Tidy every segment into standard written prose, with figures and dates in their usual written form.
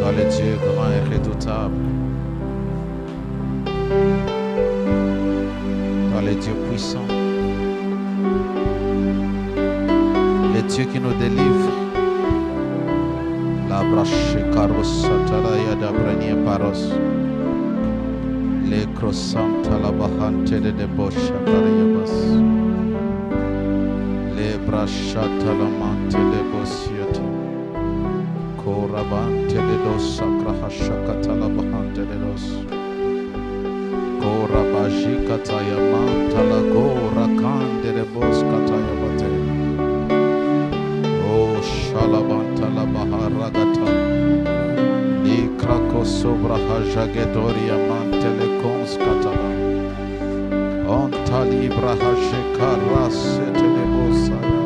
Toi le Dieu grand et redoutable. Toi le Dieu puissant. Le Dieu qui nous délivre. La brache caros sataraya da brania paros. Le croissanta la bahante de debosha carayabas. Le brachata la mante de bosiata. Korabante de dos sacra hashakata la bahante de dos. Korabaji kataya manta la gora kande de bos kataya bate. Oh shalabanta la baharagata. Li krako sobra hajagedoria mante le kons kataba. Onta libra hashekara sete de bosaya.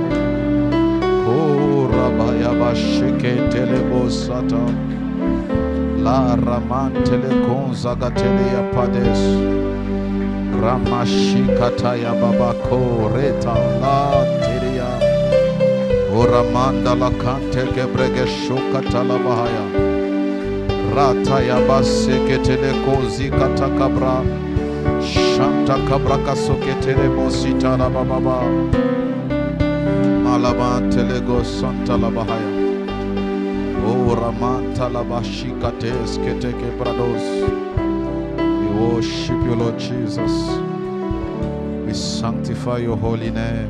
Korabaya bashike telebosata. La ramante le konzagatele ya pades. Ramashikata ya babako reta la teria. Oramanda la kante kebrege shokata la bahaya. Rata ya baseketele kozi kata kabra. Shanta kabra kasoketele bosita la bababa. Malabante le go santa la bahaya. Oh, Ramanta Labashikates Keteke Prados. We worship you, Lord Jesus. We sanctify your holy name.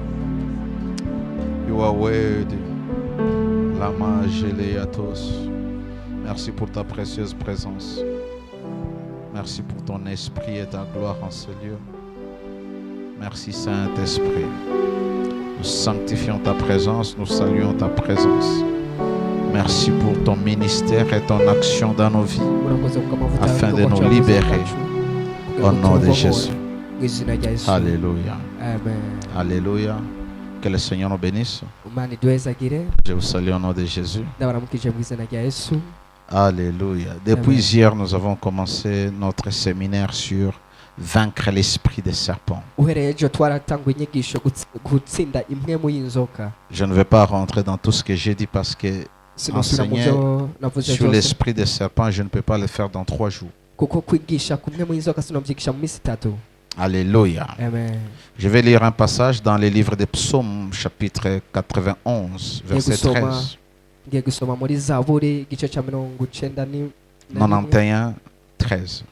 You are worthy. Lama Geleatos. Merci pour ta précieuse présence. Merci pour ton esprit et ta gloire en ce lieu. Merci, Saint-Esprit. Nous sanctifions ta présence, nous saluons ta présence. Merci pour ton ministère et ton action dans nos vies, afin de nous libérer au nom de Jésus. Alléluia. Alléluia. Que le Seigneur nous bénisse. Je vous salue au nom de Jésus. Alléluia. Depuis hier, nous avons commencé notre séminaire sur vaincre l'esprit des serpents. Je ne vais pas rentrer dans tout ce que j'ai dit parce que enseigner sur l'esprit des serpents, je ne peux pas le faire dans 3 jours. Alléluia. Amen. Je vais lire un passage dans le livre des Psaumes, chapitre 91, verset 13. 91, 13.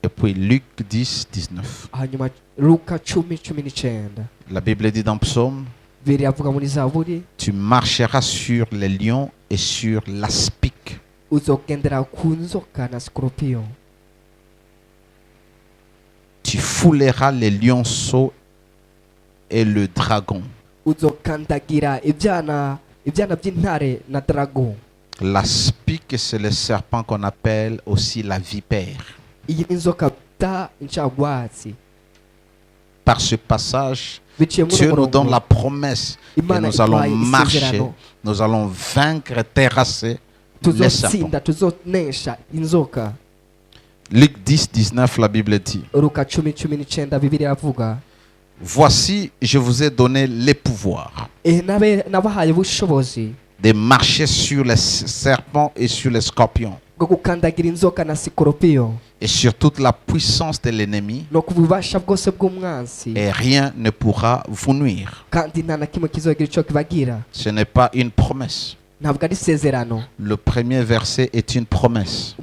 Et puis Luc 10, 19. La Bible dit dans Psaume, tu marcheras sur les lions et sur l'aspic. Tu fouleras les lionceaux et le dragon. L'aspic, c'est le serpent qu'on appelle aussi la vipère. Par ce passage, Dieu nous donne la promesse que nous allons marcher, nous allons vaincre, terrasser les serpents. Luc 10, 19, la Bible dit, voici, je vous ai donné les pouvoirs de marcher sur les serpents et sur les scorpions et sur toute la puissance de l'ennemi, et rien ne pourra vous nuire. Ce n'est pas une promesse. Le premier verset est une promesse.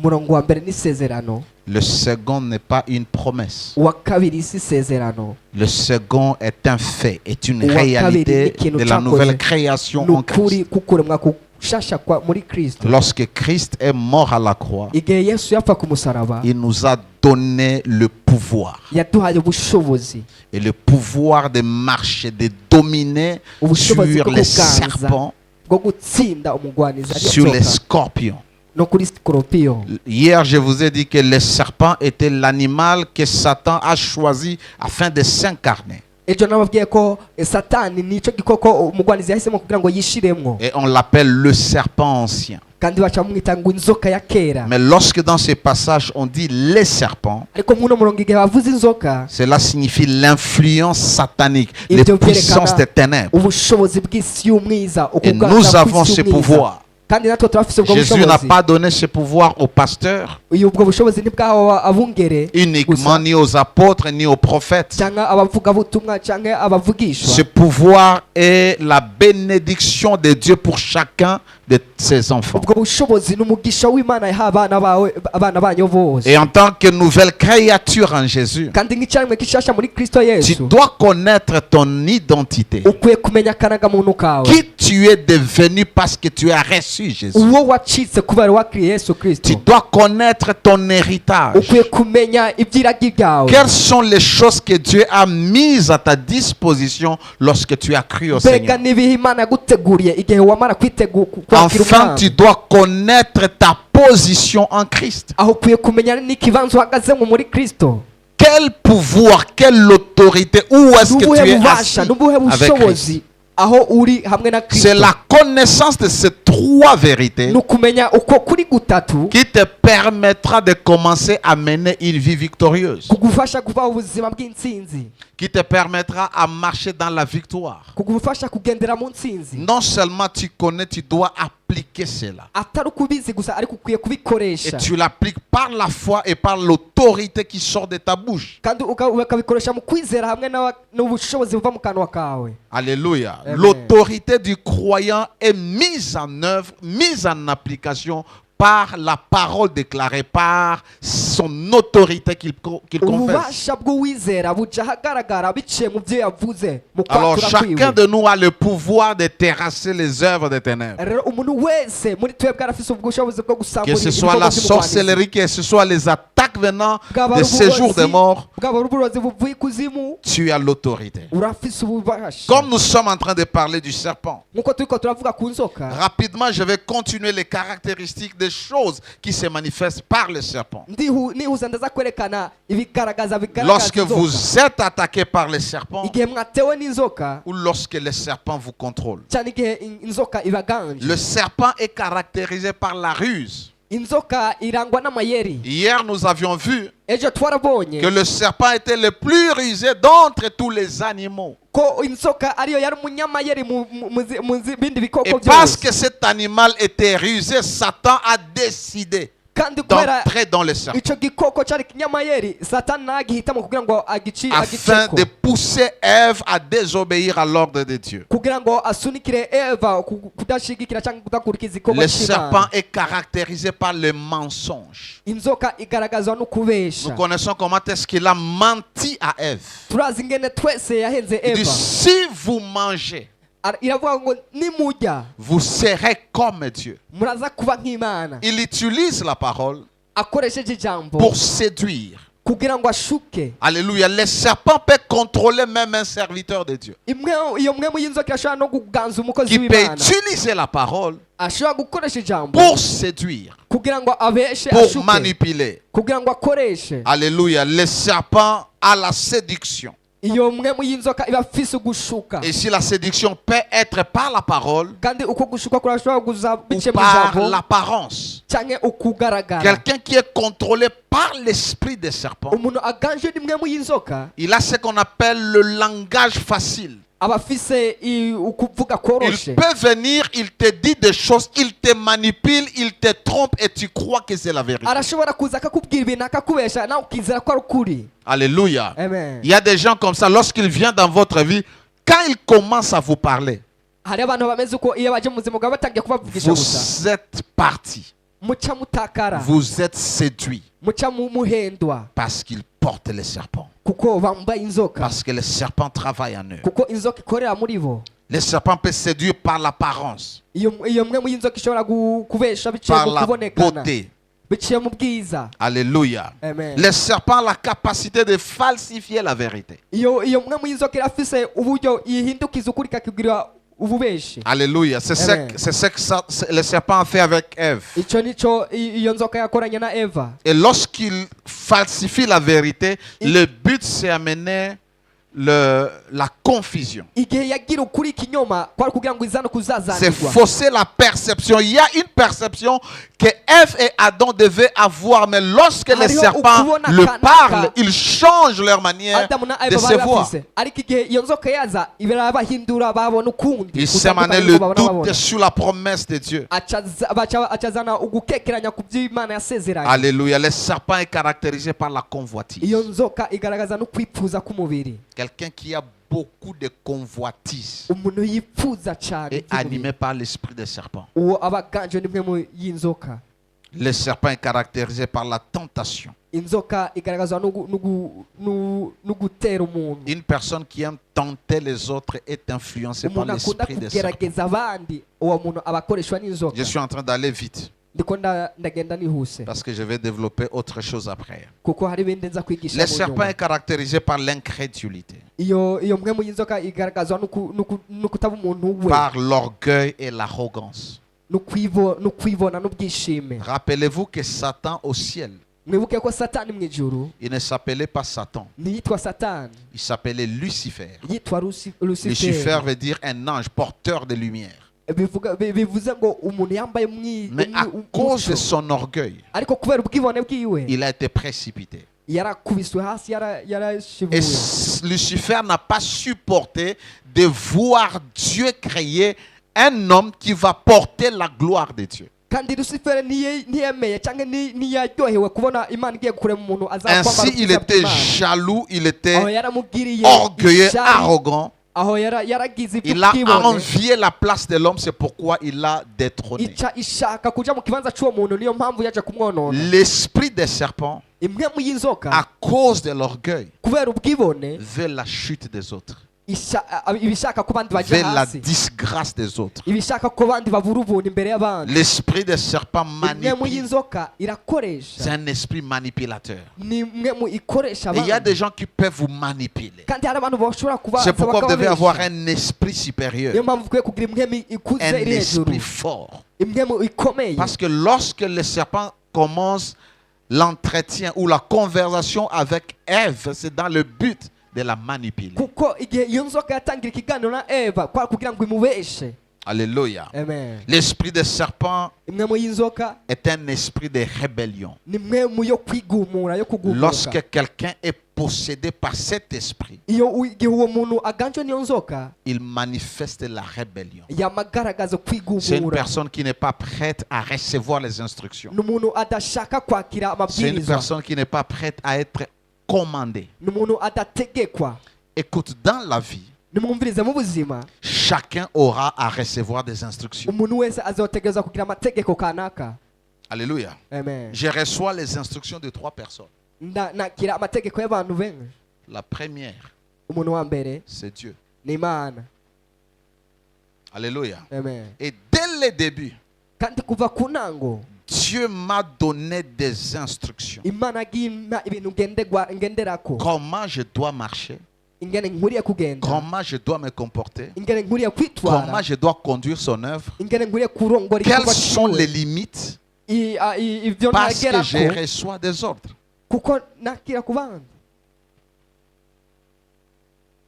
Le second n'est pas une promesse. Le second est un fait, est une réalité de la nouvelle création en Christ. Lorsque Christ est mort à la croix, il nous a donné le pouvoir. Et le pouvoir de marcher, de dominer sur les serpents, sur les scorpions. Hier, je vous ai dit que le serpent était l'animal que Satan a choisi afin de s'incarner. Et on l'appelle le serpent ancien. Mais lorsque dans ces passages on dit les serpents, cela signifie l'influence satanique, les puissances des ténèbres. Et nous avons ce pouvoir kandi natwe turafise ubwo Jésus n'a bushobozi pas donné ce pouvoir aux pasteurs ubwo bushobozi ntibwahawe abungere uniquement, ni aux apôtres, ni aux prophètes. cyangwa abavugabutumwa cyangwa abavugishwa. Ce pouvoir est la bénédiction de Dieu pour chacun de ses enfants. ubwo bushobozi n'umugisha w'Imana yaha abana banyu bose. Et en tant que nouvelle créature en Jésus, kandi nk'icyaremwe gishasha muri Kristo tu Yesu dois connaître ton identité. ukwiye kumenya akarangamuntu kawe Qui tu es devenu parce que tu as reçu Jésus. uwo wacitse kubera wakiriye Yesu Kristo. Tu dois connaître ton héritage. ukwiye kumenya ibyiragi byawe. Quelles sont les choses que Dieu a mises à ta disposition lorsque tu as cru au mbega Seigneur? n'ibihe Imana yaguteguriye igihe wamara kwakira Enfin, umwana. tu dois connaître ta position en Christ. aho ukwiye kumenya n'ikibanza uhagazemo muri Kristo. Quel pouvoir, quelle autorité, où est-ce que tu n'ubuhe es bubasha assis n'ubuhe avec Christ? bushobozi aho uri hamwe na C'est Kristo. la connaissance de ces trois vérités ni ukumenya uko kuri gutatu qui te permettra de commencer à mener une vie victorieuse, kugufasha kubaho ubuzima bw'intsinzi, qui te permettra à marcher dans la victoire. kugufasha kugendera mu ntsinzi. Non seulement tu connais, tu dois appliquer cela. atari ukubizi gusa ariko ukwiye Et kubikoresha tu l'appliques par la foi et par l'autorité qui sort de ta bouche. kandi ukabikoresha mu kwizera hamwe n'ubushobozi buva mu kanwa kawe. Alléluia. Amen. L'autorité du croyant est mise en œuvre, mise en application par la parole déclarée, par son autorité qu'il confesse. ububasha bw'uwizera buja ahagaragara biciye mu byo yavuze mu Alors kwatura chacun kwiwe. de nous a le pouvoir de terrasser les œuvres des ténèbres. rero umuntu wese muri twebwe arafise ubushobozi bwo Que gusambura ce soit la sorcellerie, que ce soit les attaques venant de ces jours de mort, bwaba uburozi buvuye ikuzimu, tu as l'autorité. urafise ububasha. Comme nous sommes en train de parler du serpent, nkuko turiko turavuga ku nzoka, rapidement je vais continuer les caractéristiques des choses qui se manifestent par le serpent. nihuza ndaza kwerekana ibigaragaza Lorsque inzoka. vous êtes attaqué par le serpent igihe mwatewe n'inzoka ou lorsque le serpent vous contrôle. cyane igihe inzoka ibaganje. Le serpent est caractérisé par la ruse. inzoka irangwa n'amayeri. Hier nous avions vu ejo twarabonye que le serpent était le plus rusé d'entre tous les animaux. ko inzoka ariyo yari umunyamayeri mu bindi Et bikoko parce byose. que cet animal était rusé, Satan a décidé kandi kubera d'entrer dans le serpent ico gikoko cyari kinyamayeri, Satani nagihitamo kugira ngo afin agiceko, de pousser Ève à désobéir à l'ordre de Dieu. kugira ngo asunikire Eva kudashigikira cyangwa kudakurikiza igikorwa Le cy'Imana. serpent est caractérisé par le mensonge. inzoka igaragazwa no Nous kubesha. connaissons comment est-ce qu'il a menti à Ève. turazi ingene twese yahenze Il dit, Eva. si vous mangez, iravuga ngo nimujya vous serez comme Dieu. muraza kuba nk'Imana. Il utilise la parole akoresheje ijambo pour séduire. kugira ngo ashuke. Alléluia. Le serpent peut contrôler même un serviteur de Dieu. iyo mwe mu y'inzoka ashobora no kuganza umukozi Qui peut w'Imana. utiliser la parole ashobora gukoresha ijambo pour séduire, kugira ngo abeshe, pour ashuke, manipuler. kugira ngo akoreshe. Alléluia. Le serpent a la séduction. iyo mwe mu y'inzoka iba afise ugushuka. Et si la séduction peut être par la parole kandi uko gushuka kurashobora kuza ou bice mu par ijambo l'apparence. cyangwa ukugaragara. Quelqu'un qui est contrôlé par l'esprit des serpents, umuntu aganje ni mwe mu y'inzoka il a ce qu'on appelle le langage facile. aba afise ukuvuga Il koroshe. peut venir, il te dit des choses, il te manipule, il te trompe et tu crois que c'est la vérité. arashobora kuza akakubwira ibintu akakubesha nawe ukizera ko ari ukuri. Alléluia. Amen. Il y a des gens comme ça, lorsqu'il vient dans votre vie, quand il commence à vous parler, hari abantu bameze uko iyo baje mu buzima bwawe batangiye kubavugisha gusa vous êtes parti, muca mutakara, vous êtes séduit muca muhendwa parce qu'il porte le serpent. kuko bambaye inzoka, Parce que le serpent travaille en eux. kuko inzoka ikorera muri bo. Le serpent peut séduire par l'apparence, iyo mwe mu y'inzoka ishobora kubesha biciye par mu la kubonekana, beauté. biciye mu bwiza. Alléluia. Amen. Le serpent a la capacité de falsifier la vérité. iyo mwe mu y'inzoka irafise uburyo ihindukiza ukuri ikakugira ububeshi. Alléluia. C'est Amen. ce que le serpent a fait avec Ève. Ico nico iyo nzoka yakoranye na Eva. Et lorsqu'il falsifie la vérité, le but c'est amener la confusion. igihe yagira ukuri ikinyoma kwari kugira ngo izane C'est kuzazanirwa fausser la perception. Il y a une perception que Ève et Adam devaient avoir, mais lorsque les Hariho serpents ukubona le kanaka. parlent, ils changent leur manière adamu na de eva se bari voir. bafise ariko igihe iyo nzoka yaza ibirabahindura babona ukundi Ils gutandukanye s'émanaient n'uko le babona doute babona. sur la promesse de Dieu. acazana ugukekeranya ku by'imana yasezeranye Alléluia. Le serpent est caractérisé par la convoitise. iyo nzoka igaragaza no kwipfuza k'umubiri Quelqu'un qui a beaucoup de convoitise umuntu yipfuza cyane est animé par l'esprit des serpents. uwo aba aganjwe n'imwe mu y'inzoka Le serpent est caractérisé par la tentation. inzoka igaragazwa no gutera umuntu Une personne qui aime tenter les autres est influencée par umuntu akunda l'esprit des serpents. kugerageza abandi uwo muntu aba akoreshwa n'inzoka Je suis en train d'aller vite ndiko ndagenda nihuse parce que je vais développer autre chose après. kuko hari ibindi nza kwigisha Le mu serpent nyuma est caractérisé par l'incrédulité, iyo mwe mu y'inzoka igaragazwa no kutaba umuntu we par l'orgueil et l'arrogance. no kwibona n'ubwishime Rappelez-vous que Satan au ciel, mwibuke ko satani mu ijuru il ne s'appelait pas Satan, ntiyitwa satani il s'appelait Lucifer. yitwa Lucifer Lucifer veut dire un ange porteur de lumière. bivuze ngo umuntu yambaye Mais à cause de son orgueil, ariko kubera ubwibone bwiwe il a été précipité. yarakubiswe hasi Et yarashibuye Lucifer n'a pas supporté de voir Dieu créer un homme qui va porter la gloire de Dieu. kandi Lucifer ntiyemeye cyangwa ntiyaryohewe kubona imana igiye kurema umuntu Ainsi, il était jaloux, il était aho yaramugiriye orgueilleux, ishyari, arrogant. aho yaragize Il a iby'ubwibone envié la place de l'homme, c'est pourquoi il l'a détrôné. ica ishaka kuja mu kibanza cy'uwo muntu niyo mpamvu yaje kumwonona L'esprit des serpents, imwe mu y'inzoka à cause de l'orgueil, kubera ubwibone veut la chute des autres, ibishaka ko abandi veut bajya la hasi disgrâce des autres. ibishaka ko abandi babura ubuntu imbere y'abandi L'esprit des serpents imwe mu manipule. y'inzoka C'est irakoresha un esprit manipulateur. ni imwe mu ikoresha Et il y a abandi des gens qui peuvent vous manipuler. kandi hari abantu bashobora kuba C'est pourquoi vous devez avoir bakababesha. un esprit supérieur, niyo mpamvu ukwiye kugira imwe ikuze un iri hejuru esprit fort. imwe mu ikomeye Parce que lorsque le serpent commence l'entretien ou la conversation avec Ève, c'est dans le but de la manipuler. kuko igihe iyo nzoka yatangira ikiganiro na eva kwari kugira ngo imubeshe Alléluia. amen L'esprit des serpents imwe mu y'inzoka est un esprit de rébellion. ni imwe mu yo kwigumura yo kugumuka Lorsque quelqu'un est possédé par cet esprit, igihe uwo muntu aganjwe n'iyo nzoka il manifeste la rébellion. yamagaragaza C'est une kwigumura personne qui n'est pas prête à recevoir les instructions. ni umuntu adashaka kwakira C'est une amabwiriza personne qui n'est pas prête à être commandée. ni umuntu adategekwa Écoute, dans la vie, nimwumvirize mu buzima chacun aura à recevoir des instructions. umuntu wese azotegereza kugira amategeko kanaka Alléluia. amen Je reçois les instructions de 3 personnes. nakira amategeko y'abantu benshi La première, umuntu wa mbere c'est Dieu. ni imana Alléluia. amen Et dès le début, kandi kuva ku ntango Dieu m'a donné des instructions. imana agimpa ibintu ngenderako Comment je dois marcher, ingene nkuriye kugenda comment je dois me comporter, ingene nkuriye comment kwitwara je dois conduire son œuvre, ingene nkuriye kurongora quelles igikorwa sont les ciwe limites, ibyo parce que je ntagerako reçois des ordres. kuko nakira ku bandi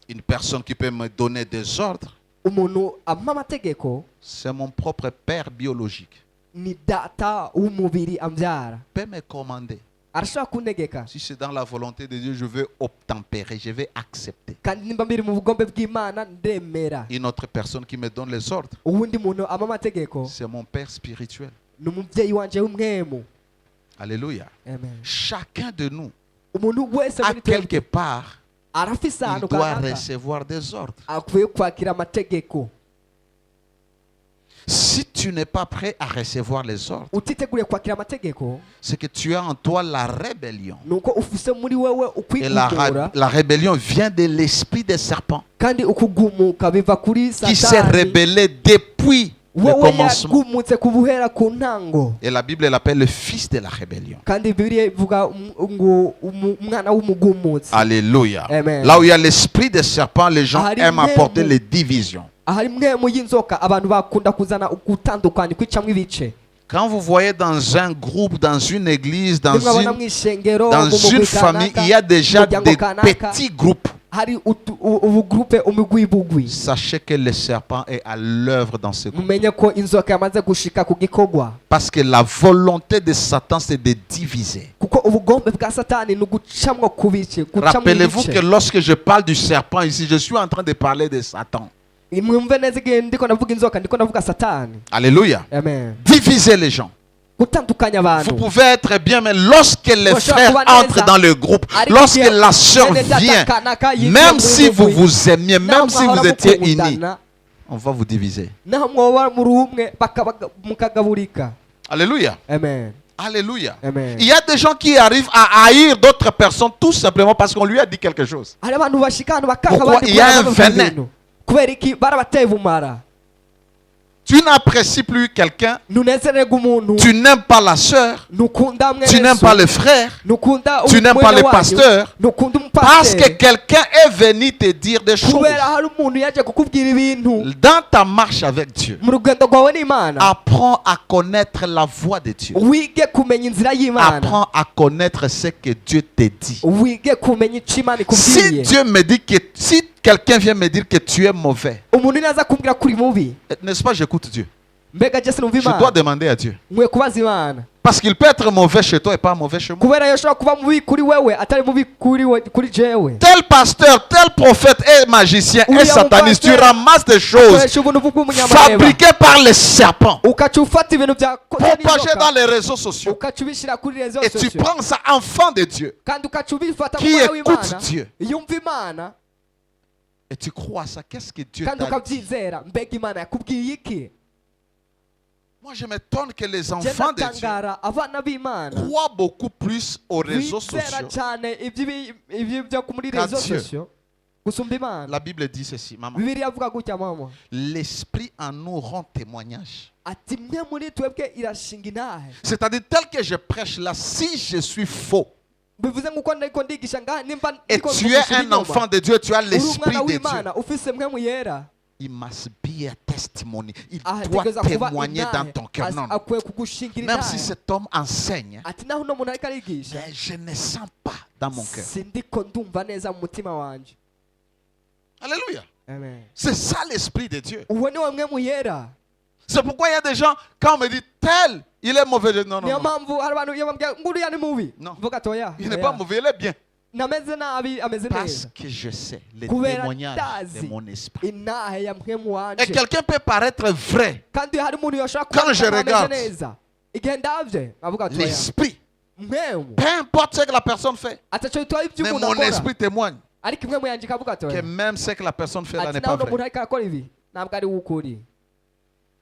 Une personne qui peut me donner des ordres, umuntu ampa amategeko c'est mon propre père biologique. ni data w'umubiri ambyara Il peut me commander. arashobora kuntegeka Si c'est dans la volonté de Dieu, je vais obtempérer, je vais accepter. kandi nimba mbiri mu bugombe bw'imana ndemera Une autre personne qui me donne les ordres, uwundi muntu ampa amategeko c'est mon père spirituel. ni umubyeyi wanje w'umwemu Alléluia. amen Chacun de nous, umuntu wese à muri twebwe quelque part, arafise il ahantu doit kanaka recevoir des ordres. akwiye kwakira amategeko Si tu n'es pas prêt à recevoir les ordres, utiteguriye kwakira amategeko c'est que tu as en toi la rébellion. nuko ufise muri wewe Et la ukwigumura rébellion vient de l'esprit des serpents kandi ukugumuka biva kuri qui s'est satani rébellé depuis le wewe commencement. yagumutse ku buhera ku ntango Et la Bible l'appelle le fils de la rébellion. kandi bibiliya ivuga ngo umwana w'umugumutsi Alléluia. Amen. Là où il y a l'esprit des serpents, les gens Hari aiment apporter mwemu. les divisions. ahari mwe mu y'inzoka abantu bakunda kuzana ugutandukanya kwicamwo ibice Quand vous voyez dans un groupe, dans une église, dans nimwabona une mw'ishengero dans mu une mugwi famille, kanaka, il y a déjà umuryango des kanaka, petits groupes. hari ubugroupe umugwibugwi sachez que le serpent est à l'œuvre dans ce groupe. mumenye ko inzoka yamaze gushika ku gikorwa Parce que la volonté de Satan, c'est de diviser. kuko ubugombe bwa satani ni ugucamwo ku bice gucamwo Rappelez-vous que ibice lorsque je parle du serpent ici, je suis en train de parler de Satan. mwumve neza igihe ndiko ndavuga inzoka ndiko ndavuga satani. Alléluia. Amen. Diviser les gens. Gutandukanya Vous abantu pouvez être bien, mais lorsque les Moi, je frères suis entrent dans le groupe, lorsque la sœur vient, même si vous vous aimiez, même si vous étiez unis, on va vous diviser. naho mwoba muri umwe mukagaburika. Alléluia. Amen. Alléluia. Amen. Il y a des gens qui arrivent à haïr d'autres personnes tout simplement parce qu'on lui a dit quelque chose. hari abantu bashika ahantu bakanga Pourquoi? abandi Il y a kubera un bavuga venin. ibintu. kubera iki barabateye ubumara. Tu n'apprécies plus quelqu'un, ntunezererwa umuntu tu n'aimes pas la sœur, ntukunda mwene tu n'aimes so, pas le frère, ntukunda tu n'aimes pas umwene le wanyu, pasteur, ntukunda parce que umupasiteri quelqu'un est venu te dire des choses. kubera hari umuntu yaje kukubwira ibintu Dans ta marche avec Dieu, mu rugendo rwawe n'Imana. apprends à connaître la voix de Dieu. wige kumenya inzira y'Imana. Apprends à connaître ce que Dieu te dit. wige kumenya icyo Imana Si ikubwiye. Dieu me dit que, si quelqu'un vient me dire que tu es mauvais, umuntu naza kumbwira kuri mubi n'est-ce pas, j'écoute Dieu. mbega je sinumva Je dois Imana demander à Dieu. nkwiye kubaza Imana Parce qu'il peut être mauvais chez toi et pas mauvais chez moi. kubera yoshobora kuba mubi kuri wewe atari mubi kuri jewe. Tel pasteur, tel prophète est magicien, Oui, est sataniste. Tu pasteur. ramasses des choses akoresha ubuntu bw'umunyamareba fabriquées par les serpents, ukaca ufata ibintu byakoze propagées dans n'inzoka les réseaux sociaux. ukaca ubishyira kuri rezo Et tu sosiyo prends ça, enfant de Dieu, kandi ukaca ubifata qui nk'umwana écoute w'Imana Dieu. yumva Imana Et tu crois à ça. Qu'est-ce que Dieu kandi t'a dit? ukabyizera. mbega Imana yakubwiye iki? Moi, je m'étonne que les Je enfants de Dieu ndatangara abana b'Imana croient beaucoup plus aux réseaux bizera sociaux. cyane ibyo byo muri Qu'à rezo Dieu. sosiyo gusumba Imana. La Bible dit ceci, maman. Bibiliya avuga gutya mama L'esprit en nous rend témoignage. ati mwe muri twebwe irashinga intahe. C'est-à-dire, tel que je prêche là, si je suis faux, bivuze nk'uko ndiko ndigisha ngaha nimba et ndiko tu es mvugisha un ibinyoma, enfant de Dieu, tu as uri l'esprit umwana de Dieu, w'Imana ufise mwe yera il must be a testimony. Il doit ategereza kuba témoigner dans intahe. ton cœur. Non, non. akwiye kugushingira Même si intahe. cet homme enseigne, ati naho uno muntu ariko arigisha mais je ne sens pas dans mon cœur. sindiko ndumva neza mu mutima wanje. Alléluia. Amen. C'est ça l'esprit de Dieu. uwo ni we mwe yera. C'est pourquoi il y a des gens, quand on me dit tel, il est mauvais. Je dis, non, non, niyo non. mpamvu hari abantu iyo bambwira ngo uriya ni mubi Non. mvuga toya Il n'est pas mauvais, il est bien. nameze nabi ameze Parce neza que je sais le kubera témoignage de ndazi mon esprit. intahe ya mwe Et wanje. quelqu'un peut paraître vrai. kandi hari umuntu yoshobora Quand je kuba ameze regarde, neza igihe ndavye avuga toya L'esprit. mwe Peu importe ce que la personne fait. ataco bitwaye ibyo Mais umuntu mon akora esprit témoigne ariko imwe yanje ikavuga que toya même ce que la personne fait là ati n'est naho pas uno muntu vrai. ariko arakora ibi ntabwo ari w'ukuri.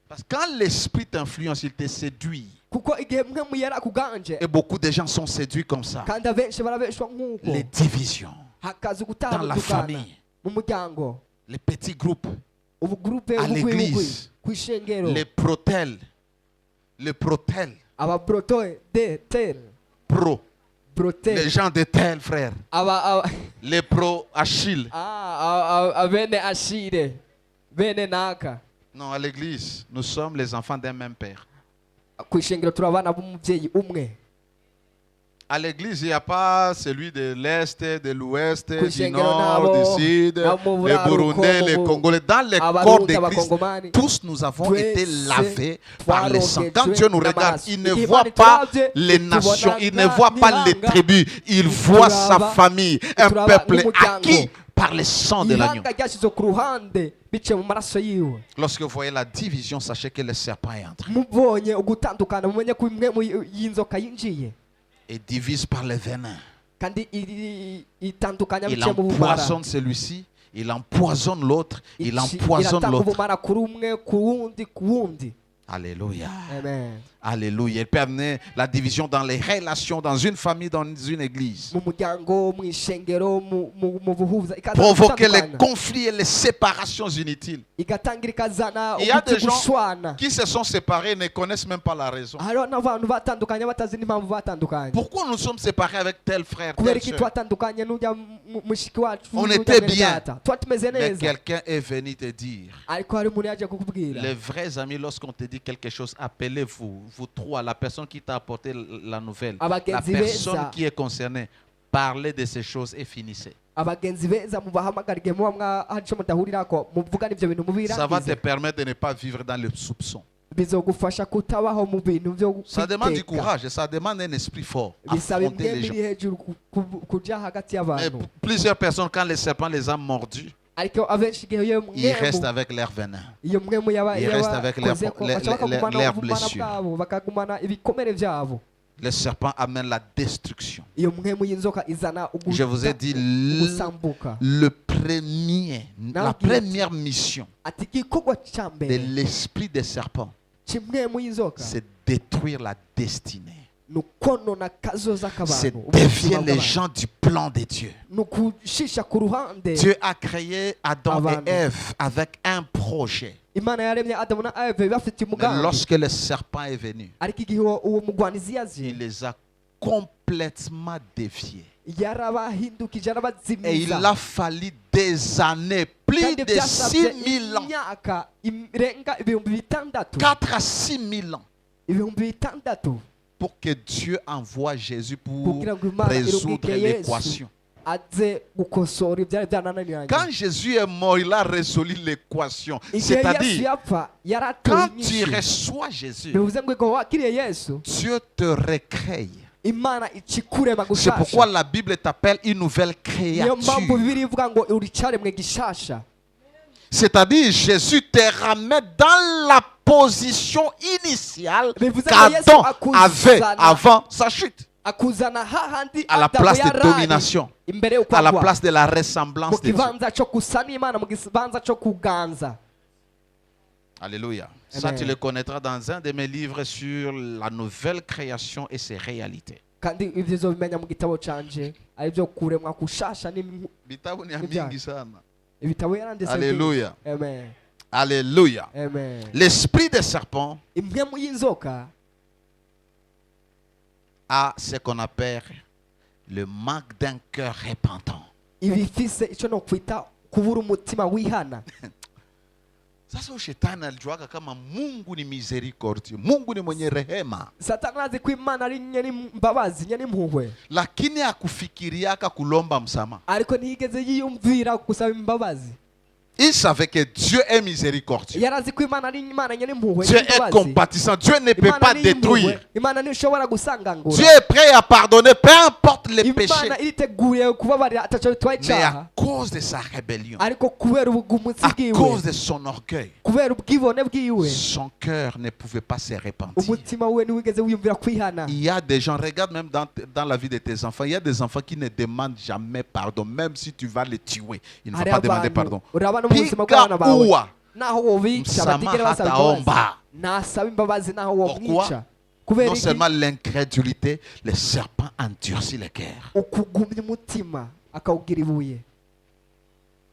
Parce que quand l'esprit t'influence, il te séduit. kuko igihe mwe yera akuganje Et beaucoup de gens sont séduits comme ça. kandi abenshi barabeshwa nk'uko Les divisions hakaza dans la gutandukana famille, mu muryango, les petits groupes, ubugrupe À ubugwi l'église. ku ishengero, les protels, les protels, ababrotoe de tel pro, les brotel gens de tel frère, aba les pro Achille. abene ashire bene naka. Non, à l'église, nous sommes les enfants d'un même père. ku ishengero turi abana b'umubyeyi umwe. À l'église, il n'y a pas celui de l'Est, de l'Ouest, du Kushengero Nord, nabo, du Sud, nabo les buraruko, Burundais, les mu- Congolais. Dans les corps abarundi d'église, abakongomani tous nous avons été twese lavés par le sang. Quand twarogejwe Dieu nous regarde, n'amaraso. il ne Igihe voit Imana pas ituravye, les itubona nations, il ne nka- voit pas les nk'ihanga. tribus, il voit sa Ituraba- famille, un ituraba peuple nk'umuryango. acquis par le sang de l'agneau. ihanga ryashyize ku ruhande biciye mu maraso yiwe. Lorsque vous voyez la division, sachez que le serpent est entré mubonye ugutandukana mumenye ko imwe y'inzoka yinjiye et divise par le venin. kandi itandukanya Il biciye mu bumara. empoisonne celui-ci, il empoisonne l'autre, il Ici, empoisonne iratanga l'autre. ubumara kuri umwe ku wundi. Alléluia. Amen. Alléluia. Il peut amener la division dans les relations, dans une famille, dans une église. mu muryango mu ishengero mu buhuza Provoquer les conflits et les séparations inutiles. igatangira ikazana Il y a des gens gushwana. qui se sont séparés et ne connaissent même pas la raison. hariho n'abantu batandukanye batazi n'impamvu batandukanye. Pourquoi nous sommes séparés avec tel frère, kubera telle iki sœur? twatandukanye n'ujya mushiki wacu On n'ujya était mwene bien. data. tuba tumeze Mais neza quelqu'un est venu te dire. ariko hari umuntu yaje kukubwira. Les vrais amis, lorsqu'on te dit quelque chose, appelez-vous, vous trois, la personne qui t'a apporté la nouvelle, la Abagenzi personne beza. qui est concernée. parlez de ces choses et finissez. abagenzi beza mubahamagara igihe muba hari icyo mudahurirako muvugana ibyo bintu Ça va te mubirangize permettre de ne pas vivre dans le soupçon. bizogufasha kutabaho mu bintu byo Ça demande du kwiteka. courage et ça demande un esprit fort. bisaba Affronter les imwe gens. iri hejuru kujya hagati Mais y'abantu plusieurs personnes, quand les serpents les ont mordus, ariko abenshi igihe iyo ils restent mwemu avec leur venin. iyo mwemu Ils restent avec leurs blessures. bwabo bakagumana ibikomere byabo Les serpents amènent la destruction. iyo mwemu y'inzoka izana Je vous ai dit, ugusambuka la première mission ati igikorwa cya de mbere l'esprit des serpents, cy'imwemu y'inzoka c'est détruire la destinée. ni ukonona kazoza C'est k'abantu dévier les gens du plan de Dieu. ni ukushisha ku ruhande Dieu a créé Adam Avant. et Ève avec un projet. imana yaremye adamu na eve bafite Mais umugambi lorsque le serpent est venu, ariko igihe uwo mugwanizi yaje il les a complètement déviés. yarabahindukije Et il arabazimiza a fallu des années, plus kandi de byasabye 6000 ans, imyaka irenga ibihumbi bitandatu 4 à 6000 ans, ibihumbi bitandatu pour que Dieu envoie Jésus pour kugira ngo imana résoudre irungike yesu l'équation. aze gukosora ibyari byananiranye Quand Jésus est mort, il a résolu l'équation. igihe yesu C'est-à-dire, yapfa yaratoye quand tu inyishu reçois Jésus, bivuze ngo ngo wakiriye yesu Dieu te recrée. imana ikikurema C'est gushasha pourquoi la Bible t'appelle une nouvelle niyo mpamvu créature. bibiri ivuga ngo uri cyaremwe gishasha C'est-à-dire, Jésus te ramène dans la position initiale bivuze ngo qu'Adam yesu avait akuzana avant sa chute. akuzana hahandi À la Adamu place de yari domination, imbere y'uko à la agwa place de la mu ressemblance de Dieu. kibanza cyo gusa n'imana mu kibanza cyo kuganza Alléluia. Ça, Amen. tu le connaîtras dans un de mes livres sur la nouvelle création et ses réalités. kandi ibyo uzobimenya mu gitabo canje ari byo kuremwa kushasha Vitabu ni ya Ibyaha. mingi sana. ibitabo yaranditse Alléluia. amen Alléluia. amen L'esprit des serpents impwemu y'inzoka a ce qu'on appelle le manque d'un cœur repentant. iba ifise icyo no kwita kubura umutima wihana Sasa shetani alijuaga kama Mungu ni misericordia, Mungu ni mwenye rehema, satani azi ko imana ari nyene imbabazi nyene impuhwe lakini akufikiriaka kulomba msamaha. ariko ntiyigeze yiyumvira gusaba imbabazi Il savait que Dieu est miséricordieux. yarazi ko imana ari imana nyene impuhwe Dieu est compatissant. Dieu ne peut pas détruire. imana ntishobora gusangangura Dieu est prêt à pardonner, peu importe les péchés. imana iriteguye kubabarira ataco bitwaye Mais icyaha à cause de sa rébellion, ariko kubera ubugumutsi à bwiwe cause de son orgueil, kubera ubwibone bwiwe son cœur ne pouvait pas se repentir. umutima we ntiwigeze wiyumvira kwihana Il y a des gens, regarde même dans la vie de tes enfants, il y a des enfants qui ne demandent jamais pardon, même si tu vas les tuer, ils ne vont hari pas demander abantu pardon. urabona mu buzima Piga bw'abana bawe uwa, naho wobica msamaha batigera basaba hataomba. imbabazi nasaba imbabazi naho womwica kubera Non iki seulement l'incrédulité, le serpent endurcit le cœur. ukugumya umutima akawugira ibuye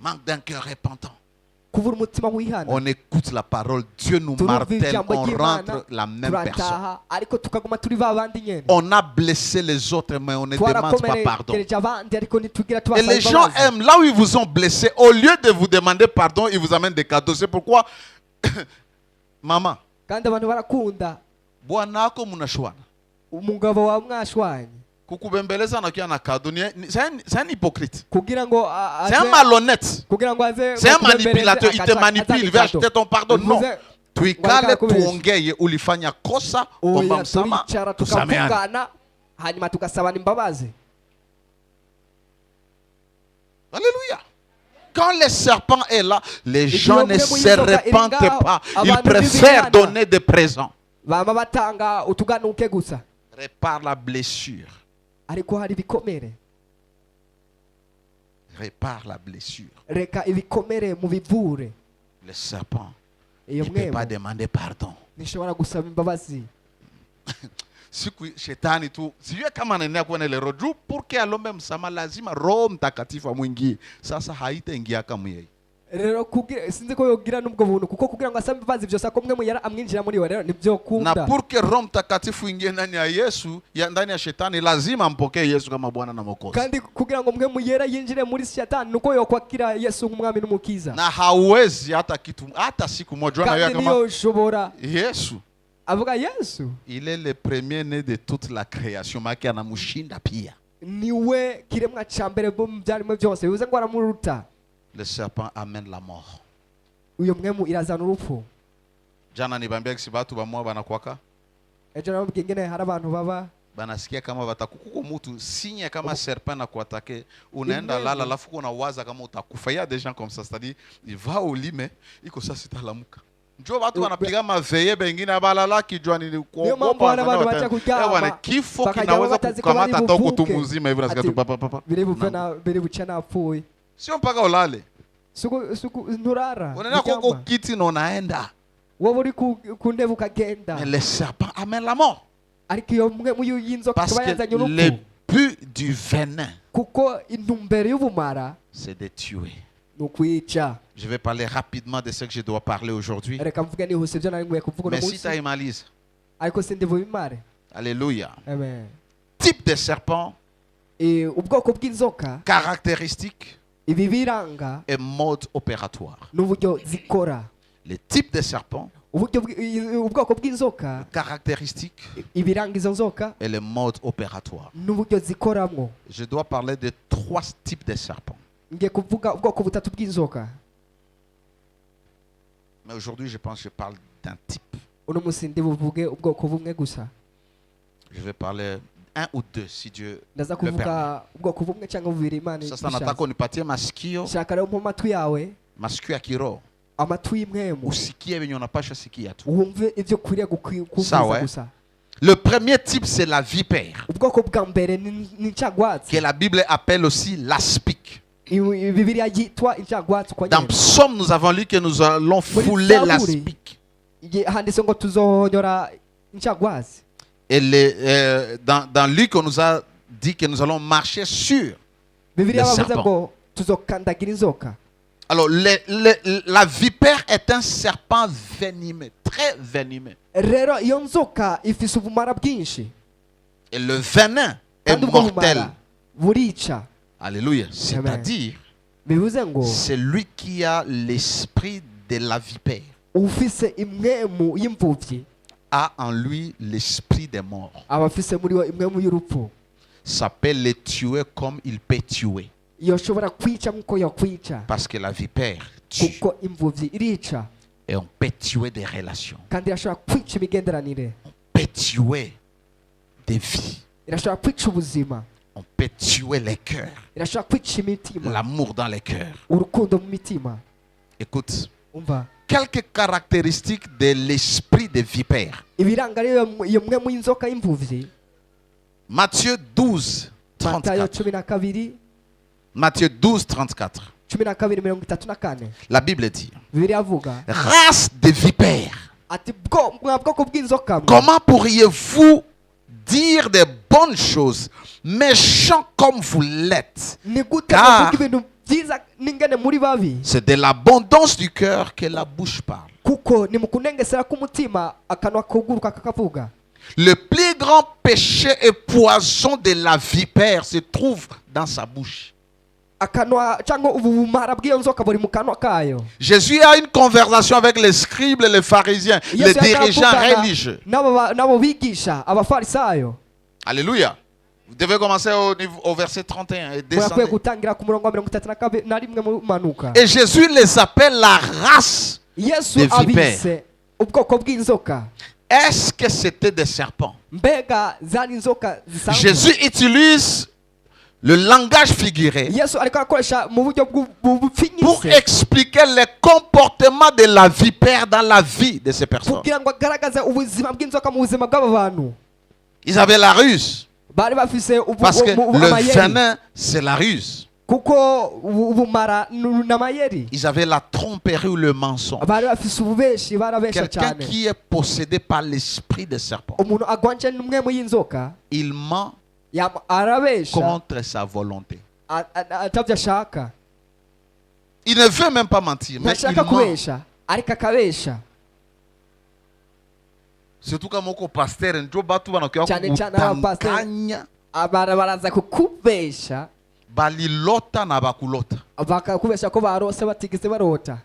Manque d'un cœur repentant. kubura umutima wihana On écoute la parole, Dieu nous turumva martèle, ijambo on ry'imana rentre la même personne. turataha ariko tukaguma turi ba bandi nyene On a blessé les autres, mais on ne demande pas pardon. twarakomerekereje abandi ariko ntitugira Et tubasaba les gens imbabazi aiment, là où ils vous ont blessé, au lieu de vous demander pardon, ils vous amènent des cadeaux. C'est pourquoi, maman, kandi abantu barakunda bwanako munashwana. umugabo wa mwashwanye Kukubembeleza na kia na cadeau, c'est un hypocrite. kugira ngo C'est un malhonnête. kugira ngo aze C'est un kukubembeleze, manipulateur, il te akata- manipule, il veut akata acheter ton pardon. Non. Bivuze, Tuikale tuongeye ulifanya kosa, omba oya msama, turicara tusameane. tukavugana hanyuma tugasabana imbabazi Alléluia. Quand le serpent est là, les gens iyo ne mwe se muyinzoka iri repentent ngaho, pas. Ils abantu préfèrent b'ibihana donner des présents. baba batanga utuganuke gusa Répare la blessure. ariko hari ibikomere Répare la blessure. reka ibikomere mu bivure Le serpent iyo ne peut pas mwemo demander pardon. ntishobora gusaba imbabazi Siku shetani tu sijue kama anaendelea kuwa na ile roho juu porque alombe msamaha lazima Roho Mtakatifu amwingie. Sasa haitaingia kama yeye. rero sinzi ko yogira n'ubwo buntu kuko kugira ngo asabe imbabazi byose ko mwe muyara amwinjira muri we rero nibyo Na kunda porque Roho Mtakatifu ingie ndani ya Yesu, ndani ya shetani lazima ampokee Yesu kama Bwana na Mwokozi. kandi kugira ngo mwe muyera yinjire muri Shetani nuko yokwakira Yesu nk'umwami n'umukiza Na hauwezi hata siku moja na kandi kama niyo shobora Yesu avuga Yesu il est le premier né de toute la création, maki anamshinda pia. niwe kiremwa ca mbere mu byarimo byose bivuze ngo aramuruta. Le serpent amène la mort. Uyo mwemu irazana urupfu. Jana nibambia kisi batu bamwa banakwaka Ejo nababwiye ingene hari abantu baba banasikia kama batakukuko mutu sinye kama serpent na kuatake unaenda lala alafu unawaza kama utakufa. Il y a des gens comme ça, c'est-à-dire il va au lit mais iko sasa sitalamuka. Njoo watu wanapiga maveye bengine abalala kijua ni kuogopa wana kifo kinaweza kukamata hata uko mzima hivi nasikia tu papa biri buce napfuye. Sio mpaka ulale. Suku nturara. Unaenda kwa kiti na unaenda. Wowe uri ku ntebe ukagenda. Mais le serpent amène la mort. Ariko iyo mwe mu y'inzoka Parce kuba que yazanye urupfu. le but du venin, Kuko intumbero y'ubumara c'est de tuer. nukwica. Je vais parler rapidement de ce que je dois parler aujourd'hui. Reka mvuge nihuse ibyo nari nguye kuvuga Mais uno si tu as munsi. Imalise, Ariko sindi bubimare. alléluia. Amen. Type de serpent, Ubwoko bw'inzoka caractéristique ibi biranga et mode opératoire. n'uburyo zikora. Les types de serpents, Ubwoko bw'inzoka caractéristiques ibiranga izo nzoka et le mode opératoire. n'uburyo zikoramwo. Je dois parler de 3 types de serpents. Ngiye kuvuga ubwoko butatu bw'inzoka. Mais aujourd'hui, je pense que je parle d'un type. Uno munsi ndi buvuge ubwoko bumwe gusa. Je vais parler 1 ou 2 si Dieu Ndaza le permet. kuvuga ubwoko bumwe cyangwa bubiri Imana Sasa nataka unipatie masikio, shaka rero mu matwi yawe masikio ya kiroho. amatwi y'imwemu Usikie venye unapasha sikia tu. wumve ibyo ukwiriye kumviza Sawa, gusa. Le premier type, c'est la vipère, Ubwoko bwa mbere ni incagwatsi. que la Bible appelle aussi l'aspic. Bibiliya yitwa incagwatsi kwa Dans nyene. Psaume, nous avons lu que nous allons fouler l'aspic. Handitse ngo tuzohonyora incagwatsi. Et dans Luc, on nous a dit que nous allons marcher sur Bibiliya le bavuze serpent. ngo tuzokandagira inzoka. Alors, la vipère est un serpent venimeux, très venimeux. Rero iyo nzoka ifise ubumara bwinshi. Et le venin est Kandi ubwo mortel. bumara burica. Alléluia. C'est-à-dire, Bivuze ngo c'est lui qui a l'esprit de la vipère, ufise imwemu y'imvuvyi a en lui l'esprit des morts. aba afise muri we imwemu y'urupfu. Ça peut le tuer comme il peut tuer. Yoshobora kwica nk'uko yakwica. Parce que la vipère tue. Kuko imvuvyi irica. Et on peut tuer des relations. Kandi irashobora kwica imigenderanire. On peut tuer des vies. Irashobora kwica ubuzima. On peut tuer les cœurs. Irashobora kwica imitima. L'amour dans les cœurs. Urukundo mu mitima. Écoute, Umva. quelques caractéristiques de l'esprit de vipère. Ibiranga rero iyo mwemu y'inzoka y'imvuvyi. Matthieu 12, Matayo 34. 12. Matthieu 12, 34. 12:34. La Bible dit, Bibiliya avuga race de vipères, ati mwa bwoko bw'inzoka mwe. comment pourriez-vous dire des bonnes choses, méchants comme vous l'êtes? Ni gute Car- muvuga ibintu byiza n'ingene muri babi. C'est de l'abondance du cœur que la bouche parle. Kuko ni mu kunengesera k'umutima akanwa kuguruka kakavuga. Le plus grand péché et poison de la vipère se trouve dans sa bouche. Akanwa cyangwa ubumara bw'iyo nzoka buri mu kanwa kayo. Jésus a une conversation avec les scribes et les pharisiens, les Yesu dirigeants yakavugana religieux. n'abo bigisha abafarisayo. Alléluia. Vous devez commencer au verset 31 et Murakwiye descendre. gutangira ku murongo wa 31 mu manuka. Et Jésus les appelle la race. Yesu des vipères. abise ubwoko bw'inzoka. Est-ce que c'était des serpents? Mbega zari inzoka zisanzwe. Jésus utilise le langage figuré Yesu ariko akoresha mu buryo pour bw'ubupfinyise expliquer les comportements de la vipère dans la vie de ces personnes. kugira ngo agaragaze ubuzima bw'inzoka mu buzima bw'aba bantu. Ils avaient la ruse. Bari bafise Parce que le amayeri. venin, c'est la ruse. Kuko ubumara n'amayeri. Ils avaient la tromperie ou le mensonge. Bari bafise ububeshi barabesha Quelqu'un cyane. qui est possédé par l'esprit des serpents, Umuntu agwanje n'umwe mu y'inzoka il ment arabesha contre sa volonté. atavyo ashaka. Il ne veut même pas mentir, mais il Ntashaka ment. kubesha ariko akabesha. Surtout quand mon pasteur njo batu banakuya Cyane cyane abapasiteri. kutanganya Abara baraza kukubesha balilota na bakulota. bakakubesha ko barose batigeze barota.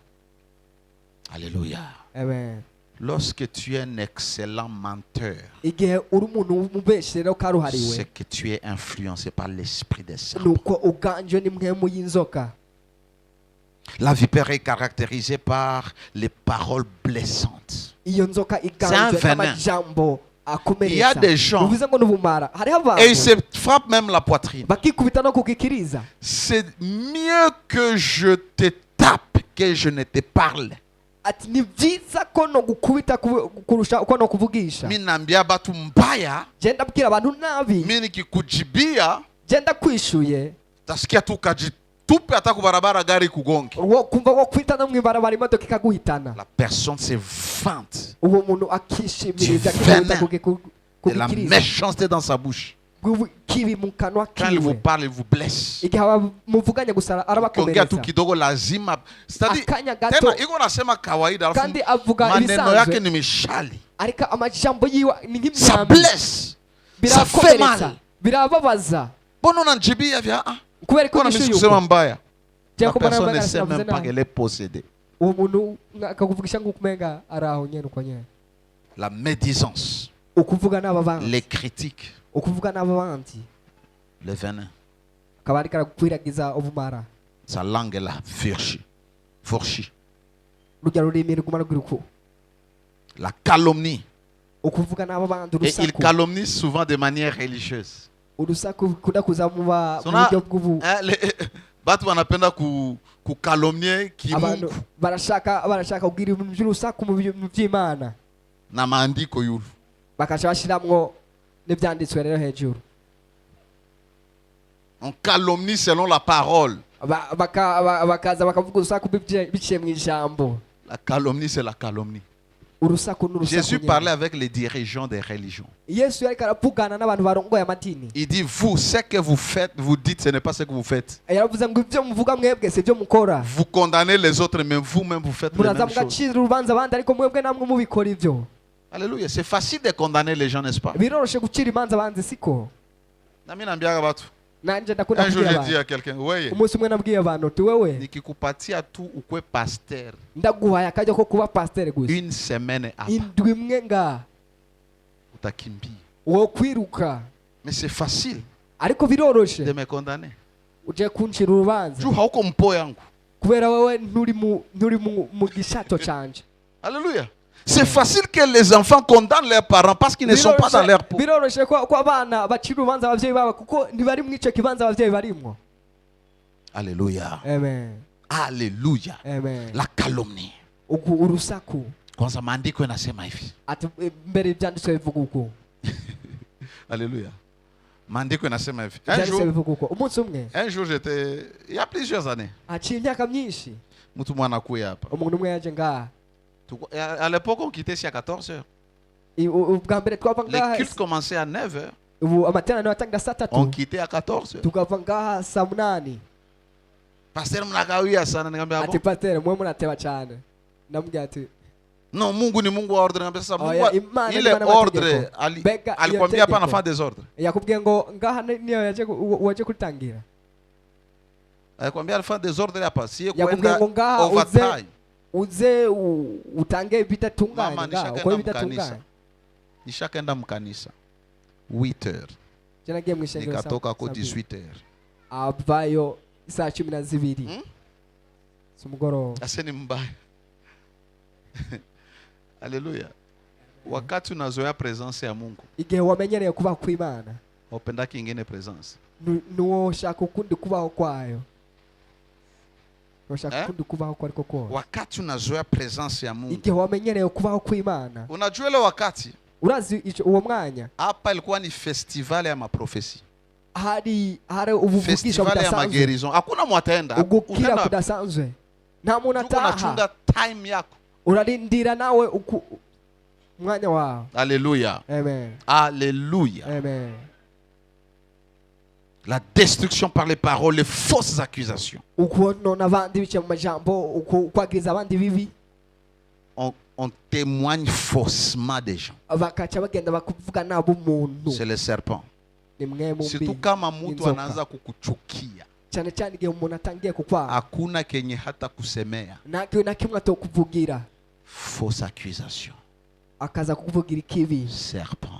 Alléluia. Amen. Lorsque tu es un excellent menteur, igihe uri umuntu w'umubeshyi rero karuhariwe c'est que tu es influencé par l'esprit des serpents. nuko uganjwe n'impwemu y'inzoka. La vipère est caractérisée par les paroles blessantes. Iyo nzoka iganjwe venin. n'amajambo Il y a akomeretsa. des gens- bivuze ngo n'ubumara. Hariho Et il abantu se frappe même la poitrine. bakikubita no kugikiriza. C'est mieux que je te tape que je ne te parle. Ati ni byiza ko no gukubita kurusha uko no kuvugisha. Mimi naambia batu mbaya, Genda abwira abantu nabi. mimi nikikujibia, Genda kwishuye. tasikia tu kajitupe hata kubarabara gari kugonge. Wo kumva wo kwita no mwibarabara imodoka ikaguhitana. La personne se vante Uwo muntu akishimiriza Du kugenda venin. de la kugikiriza. méchanceté dans sa bouche. Kibi mu kanwa Quand il vous kiwe. parle, il vous blesse. Igihe muvuganye gusa Kiongea tu arabakomeretsa. kidogo lazima. C'est-à-dire, Akanya gato tena iko nasema kawaida alafu kandi avuga maneno yake ibisanzwe ni mishali. ariko amajambo yiwe ni Ça nk'imyambi. blesse. Ça fait Birakomeretsa, mal. birababaza. Mbona unanijibia vya Kubera ko mbona mimi nishuye sikusema uko. mbaya? La Jacob personne ne Barabara sait sinavuze même pas nabi. qu'elle est possédée. Uwo muntu akakuvugisha ngo kumenga araho nyene uko nyene. La médisance, Ukuvuga n'ababandi. les critiques, Ukuvuga n'ababandi. le venin. Akaba ariko arakwiragiza ubumara. Sa langue est là, fourchie. Rujya rurimi ruguma rw'iruko. La calomnie. Ukuvuga n'ababandi Et il urusaku. calomnie souvent de manière religieuse. Urusaku kudakuza mu Sona- buryo bw'ubu. Batu wanapenda kukalomnie Abantu kimungu barashaka kugira ibintu by'urusaku mu by'Imana. na maandiko yulu. Bakaca bashiramwo n'ibyanditswe rero hejuru. On calomnie selon la parole. Bakaza bakavuga urusaku biciye mu ijambo. La calomnie, c'est la calomnie. Urusaku n'urusaku. Jésus parlait avec les dirigeants des religions. Yesu yariko aravugana n'abantu barongoye amadini. Il dit, vous, ce que vous faites, vous dites, ce n'est pas ce que vous faites. Yaravuze ngo ibyo muvuga mwebwe si byo mukora. Vous condamnez les autres, mais vous-même, vous faites les Muraza mêmes choses. mugacira urubanza abandi ariko mwebwe namwe mubikora ibyo. Alléluia. C'est facile de condamner les gens, n'est-ce pas? Biroroshe gucira imanza abandi siko. Nami naambiaga watu. Nanje ndakunda Un jour, kubwira j'ai dit abantu. à quelqu'un, ouais, Umunsi umwe nabwiye abantu uti wewe nikikupatia tu ukwe pasteur ndaguhaye akajya ko kuba pasteur gusa. une semaine après, Indwi imwe nga utakimbia. wo kwiruka. Mais c'est facile Ariko biroroshe de me condamner. uje kuncira urubanza. Juu hauko mpo yangu. Kubera wewe nturi mu gishato canje. Alléluia. C'est facile que les enfants condamnent leurs parents parce qu'ils ne sont pas dans leur peau. Biroroshe ko abana bacira urubanza abavyeyi babo kuko ntibari mu ico kibanza abavyeyi barimwo. Alléluia. Amen. Alléluia. Amen. La calomnie. Urusaku Kwanza maandiko yanasema hivi. ati mbere ibyanditswe bivuga uko. Alléluia. Maandiko yanasema hivi. Ibyanditswe bivuga uko. Umunsi umwe Un jour j'étais il y a plusieurs années. haciye imyaka myinshi Mtu mwana kuya hapa. umuntu umwe yaje ngaha. À l'époque on quittait ici à 14h. Ubwa mbere twava Les ngaha cultes commençaient à 9h. ubu amateraniro yatangira saa On 3 quittait à 14h. tukava ngaha saa 8. Pasteur mnakawia sana nikamwambia Ati bon. pasteur mwe munateba cyane. Ndamubwira ati Non, Mungu ni Mungu wa ordre. Nikamwambia sasa Oh, ya, Mungu imani ile imana ordre mategeko. Bega alikwambia iyo hapa tegeko. nafanya desordre. yakubwiye ngo ngaha niyo waje kutangira. Alikwambia alifanya desordre hapa si Yakubwiye kwenda ngo ngaha overtime. uze utange bitatunganye Mama, ngaha nishakaenda uko mkanisa. bitatunganye. Nishakaenda mkanisa 8h. Je nagiye mu ishengero Nikatoka ko saa 18h. avayo saa 12 z'umugoroba. Ase ni mbaya. Alléluia. Wakati unazoea presence ya Mungu, Igihe wamenyereye kubaho kw'Imana upendaki ingine presence. nuwo ushaka ukundi kubaho kwayo. Ushaka Eh? ukundi kubaho kwa ariko ko. Wakati unazoea presence ya Mungu. Igihe wamenyereye kubaho kw'Imana. Unajua ile wakati Urazi uwo mwanya hapa ilikuwa ni festival ya maprofesi. hari ubuvugisho Festival ya budasanzwe. magerison. Hakuna mwataenda. Ugukira Utaenda kudasanzwe. Nta muntu uko ataha. unachunga time yako. Urarindira nawe mwanya wawe. Alléluia. Amen. Alléluia. Amen. La destruction par les paroles, les fausses accusations. Ukunona abandi bice mu majambo kwagiriza abandi bibi. On témoigne faussement des gens. Bakaca bagenda bakuvuga nabo umuntu. C'est le serpent. Ni mwe mu Surtout mbi. kama mtu Inzoka. anaanza kukuchukia. Cyane cyane igihe umuntu atangiye kukwanga. Hakuna kenye hata kusemea. Na kimwe atokuvugira. Fausse accusation. akaza kukuvugira ikibi serpent.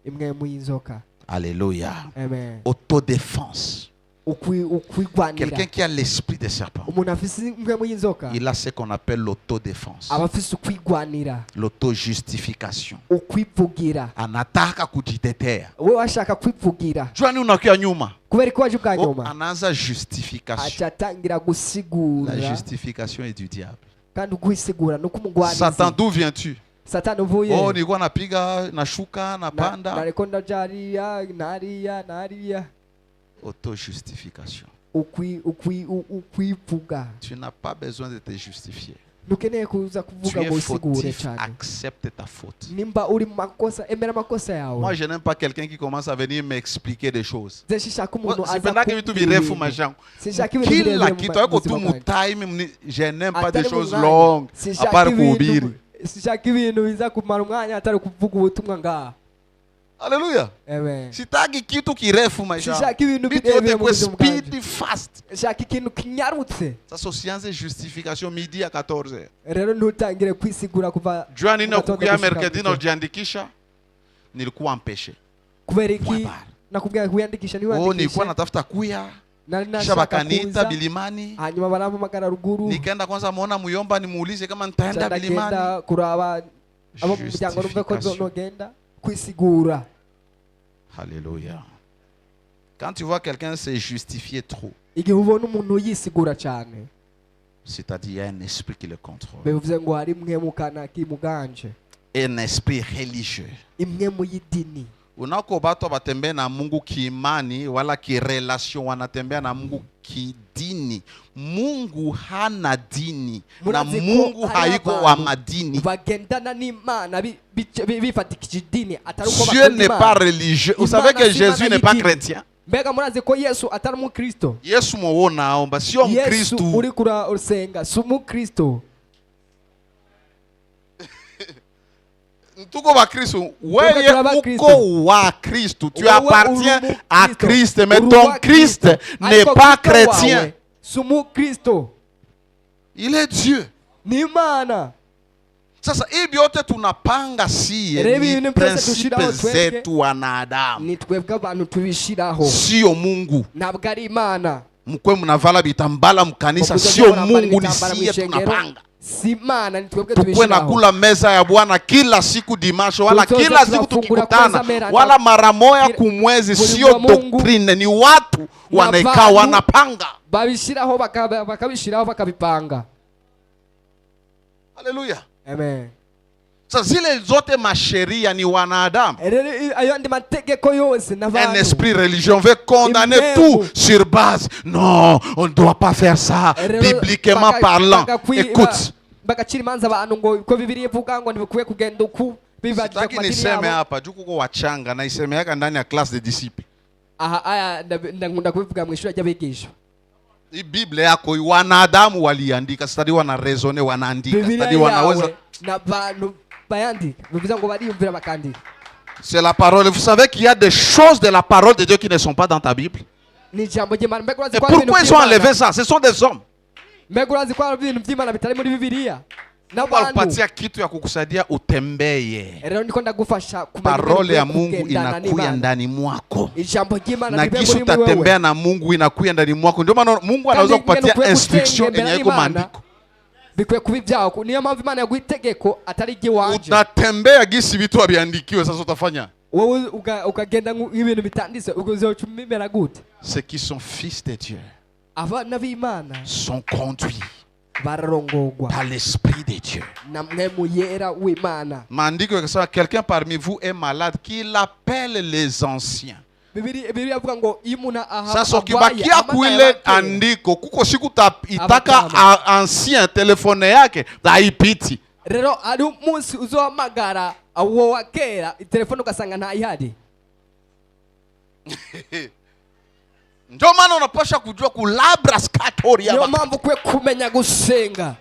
imwe mu y'inzoka. Alléluia. Amen. Autodéfense. ukwigwanira. Quelqu'un qui a l'esprit des serpents, umuntu afise imwe mu y'inzoka il a ce qu'on appelle l'autodéfense, aba afise ukwigwanira, l'autojustification. ukwivugira. Anataka kujitetea. Wewe washaka kwivugira Juani unakuya nyuma. kubera ko waje ubwa Oh, nyuma, anaanza justification. acatangira La gusigura, justification est du diable. kandi ukwisigura nuko umugwanizi. Satan, d'où viens-tu? Satani uvuye. Oh, nilikuwa napiga nashuka napanda. nariko ndajaria nariya. Autojustification. ukwivuga. Tu n'as pas besoin de te justifier. Ntukeneye kuza Tu kuvuga es ngo usigure fautif, cyane. accepte ta faute. Nimba uri mu makosa, emera amakosa yawe. Moi, je n'aime pas quelqu'un qui commence à venir m'expliquer des choses. Zeshishaka umuntu aza Sipendaki vitu virefu machin. Sishaka ibintu Kila birebire mu kitu yako tu buzima bwanjye. time, je n'aime pas Atari des mu choses mwanya. longues à Sishaka part ibintu- kuhubiri. sishaka ibintu biza kumara umwanya atari kuvuga ubutumwa ngaha. Alléluia. Amen. Sitaki kitu kirefu maisha. Sishaka ibintu Vitu birebire yote mu kwa buzima bwanjye. speed fast. Shaka ikintu kinyarutse. Sasa usianze justification midi à 14h. Rero ntutangire kwisigura kuva Jua nini mu gatondo ukukuya gushika mercredi na mu gitondo. ujiandikisha? Nilikuwa mpeshe. kubera iki Wabara. nakubwira kuyandikisha Oh, nilikuwa niwandikisha natafuta kuya. nari Kisha nashaka bakaniita kuza bilimani. hanyuma barampamagara ruguru Nikaenda kwanza muona muyomba nimuulize kama nitaenda bilimani. ndagenda kuraba abo mu muryango numve ko nogenda kwisigura. Alléluia. Quand tu vois quelqu'un se justifier trop, igihe ubona umuntu yisigura cyane c'est-à-dire il y a un esprit qui le contrôle. bivuze ngo hari imwe mu kana kimuganje, Un esprit religieux. imwe mu y'idini. Unako bato batembea na Mungu kiimani wala kirelation, wanatembea na Mungu kidini. Mungu hana dini na Murazi ko Mungu hari haiko abantu wa madini. bagendana n'Imana bifatikije idini atari uko Dieu bakunda n'est Imana. pas religieux. Vous savez Imana que si Jésus Imana n'est pas y'idini. chrétien. Mbega murazi ko Yesu atari umukristo. Yesu muona aomba sio Yesu Mkristo. uri kura usenga si umukristo. Tuko wa Kristo. Wewe tuko Kristo. uko wa Kristo. Tu Wewe appartiens uri à Kristo. Christ, mais Uri ton wa Christ Kristo. n'est Ariko pas Kristo chrétien. wawe si umukristo, Il est Dieu. ni Imana. Sasa hivi yote tunapanga si Reba ni ibintu byose prinsipe dushiraho twebwe. zetu wanadamu, Ni twebwe abantu tubishiraho, sio Mungu. ntabwo ari Imana. Mkwe mnavala vitambala mkanisa, Mukuze sio murambara Mungu, ni ibitambara sie mw'ishengero, tunapanga. si Imana, ni twebwe Tukwe na tubishiraho. kula meza ya Bwana kila siku dimashe, wala Tuzoze kila siku tunafungura tukikutana, kwanza mera na- wala mara moja kila- kumwezi, buri sio wa Mungu doktrine, ni watu wanaikaa abantu wanapanga. babishiraho bakabishiraho bakabipanga. Haleluya. Amen. Sasa zile zote masheria ni wanadamu. Rero ayo andi mategeko yose Un n'abantu. esprit religieux, on veut condamner Imemu. tout sur base. Non, on ne doit pas faire ça. Rero Bibliquement parlant. Écoute, bagacira imanza abantu ngo ko Bibiliya ivuga ngo ntibikwiye kugenda uku bibajije ku sitaki madini niseme yabo. hapa juu kuko wachanga na isemeaka ndani ya classe de disciples. Aha, aya ndakunda kubivuga mu ishuri ry'abigisha. Hii Biblia yako wanadamu waliandika, sitadi wana raisonner, wanaandika, Bibiliya sitadi wanaweza. yawe n'abantu bayandika bivuze ngo bariyumvira bakandika. C'est la parole. Vous savez qu'il y a des choses de la parole de Dieu qui ne sont pas dans ta Bible. Ni ijambo ry'Imana. Mbega urazi Et ko hari ibintu pourquoi ils ont by'Imana- enlevé ça? Ce sont des hommes. Mbega urazi ko hari ibintu by'Imana bitari muri Bibiliya n'abantu. Walikupatia kitu ya kukusaidia utembee. Rero ndiko ndagufasha kumenya Parole ya ibintu byo Mungu kugendana inakuya n'Imana. ndani mwako. Ijambo ry'Imana Na ribe kisha muri wewe. utatembea na Mungu inakuya ndani mwako. Ndio maana Mungu anaweza Kandi kupatia ingene instruction ukwiye yenye iko gutembera maandiko. bikwiye kuba ibyawe. Niyo mpamvu Imana yaguha itegeko atari iry'iwanje. Utatembea gisi vitu haviandikiwe, sasa utafanya. Wowe ukagenda nk'ibintu bitanditse uzoca umimera gute? Ceux qui sont fils de Dieu Abana b'Imana sont conduits bararongorwa par l'esprit de Dieu. na mwemu yera w'Imana. Maandiko yakasema quelqu'un parmi vous est malade, qu'il appelle les anciens. Bibiliya avuga ngo iyo umuntu Sasa arwaye, ukibakia amagara kuile y'abakera. andiko, kuko siku itaka Abakama. ancien telefone yake haipiti. Rero ari umunsi uzohamagara uwo wa kera telefone ugasanga ntayihari. Ndio maana unapasha kujua kulabra skatori Niyo ya mpamvu ukwiye kumenya gusenga.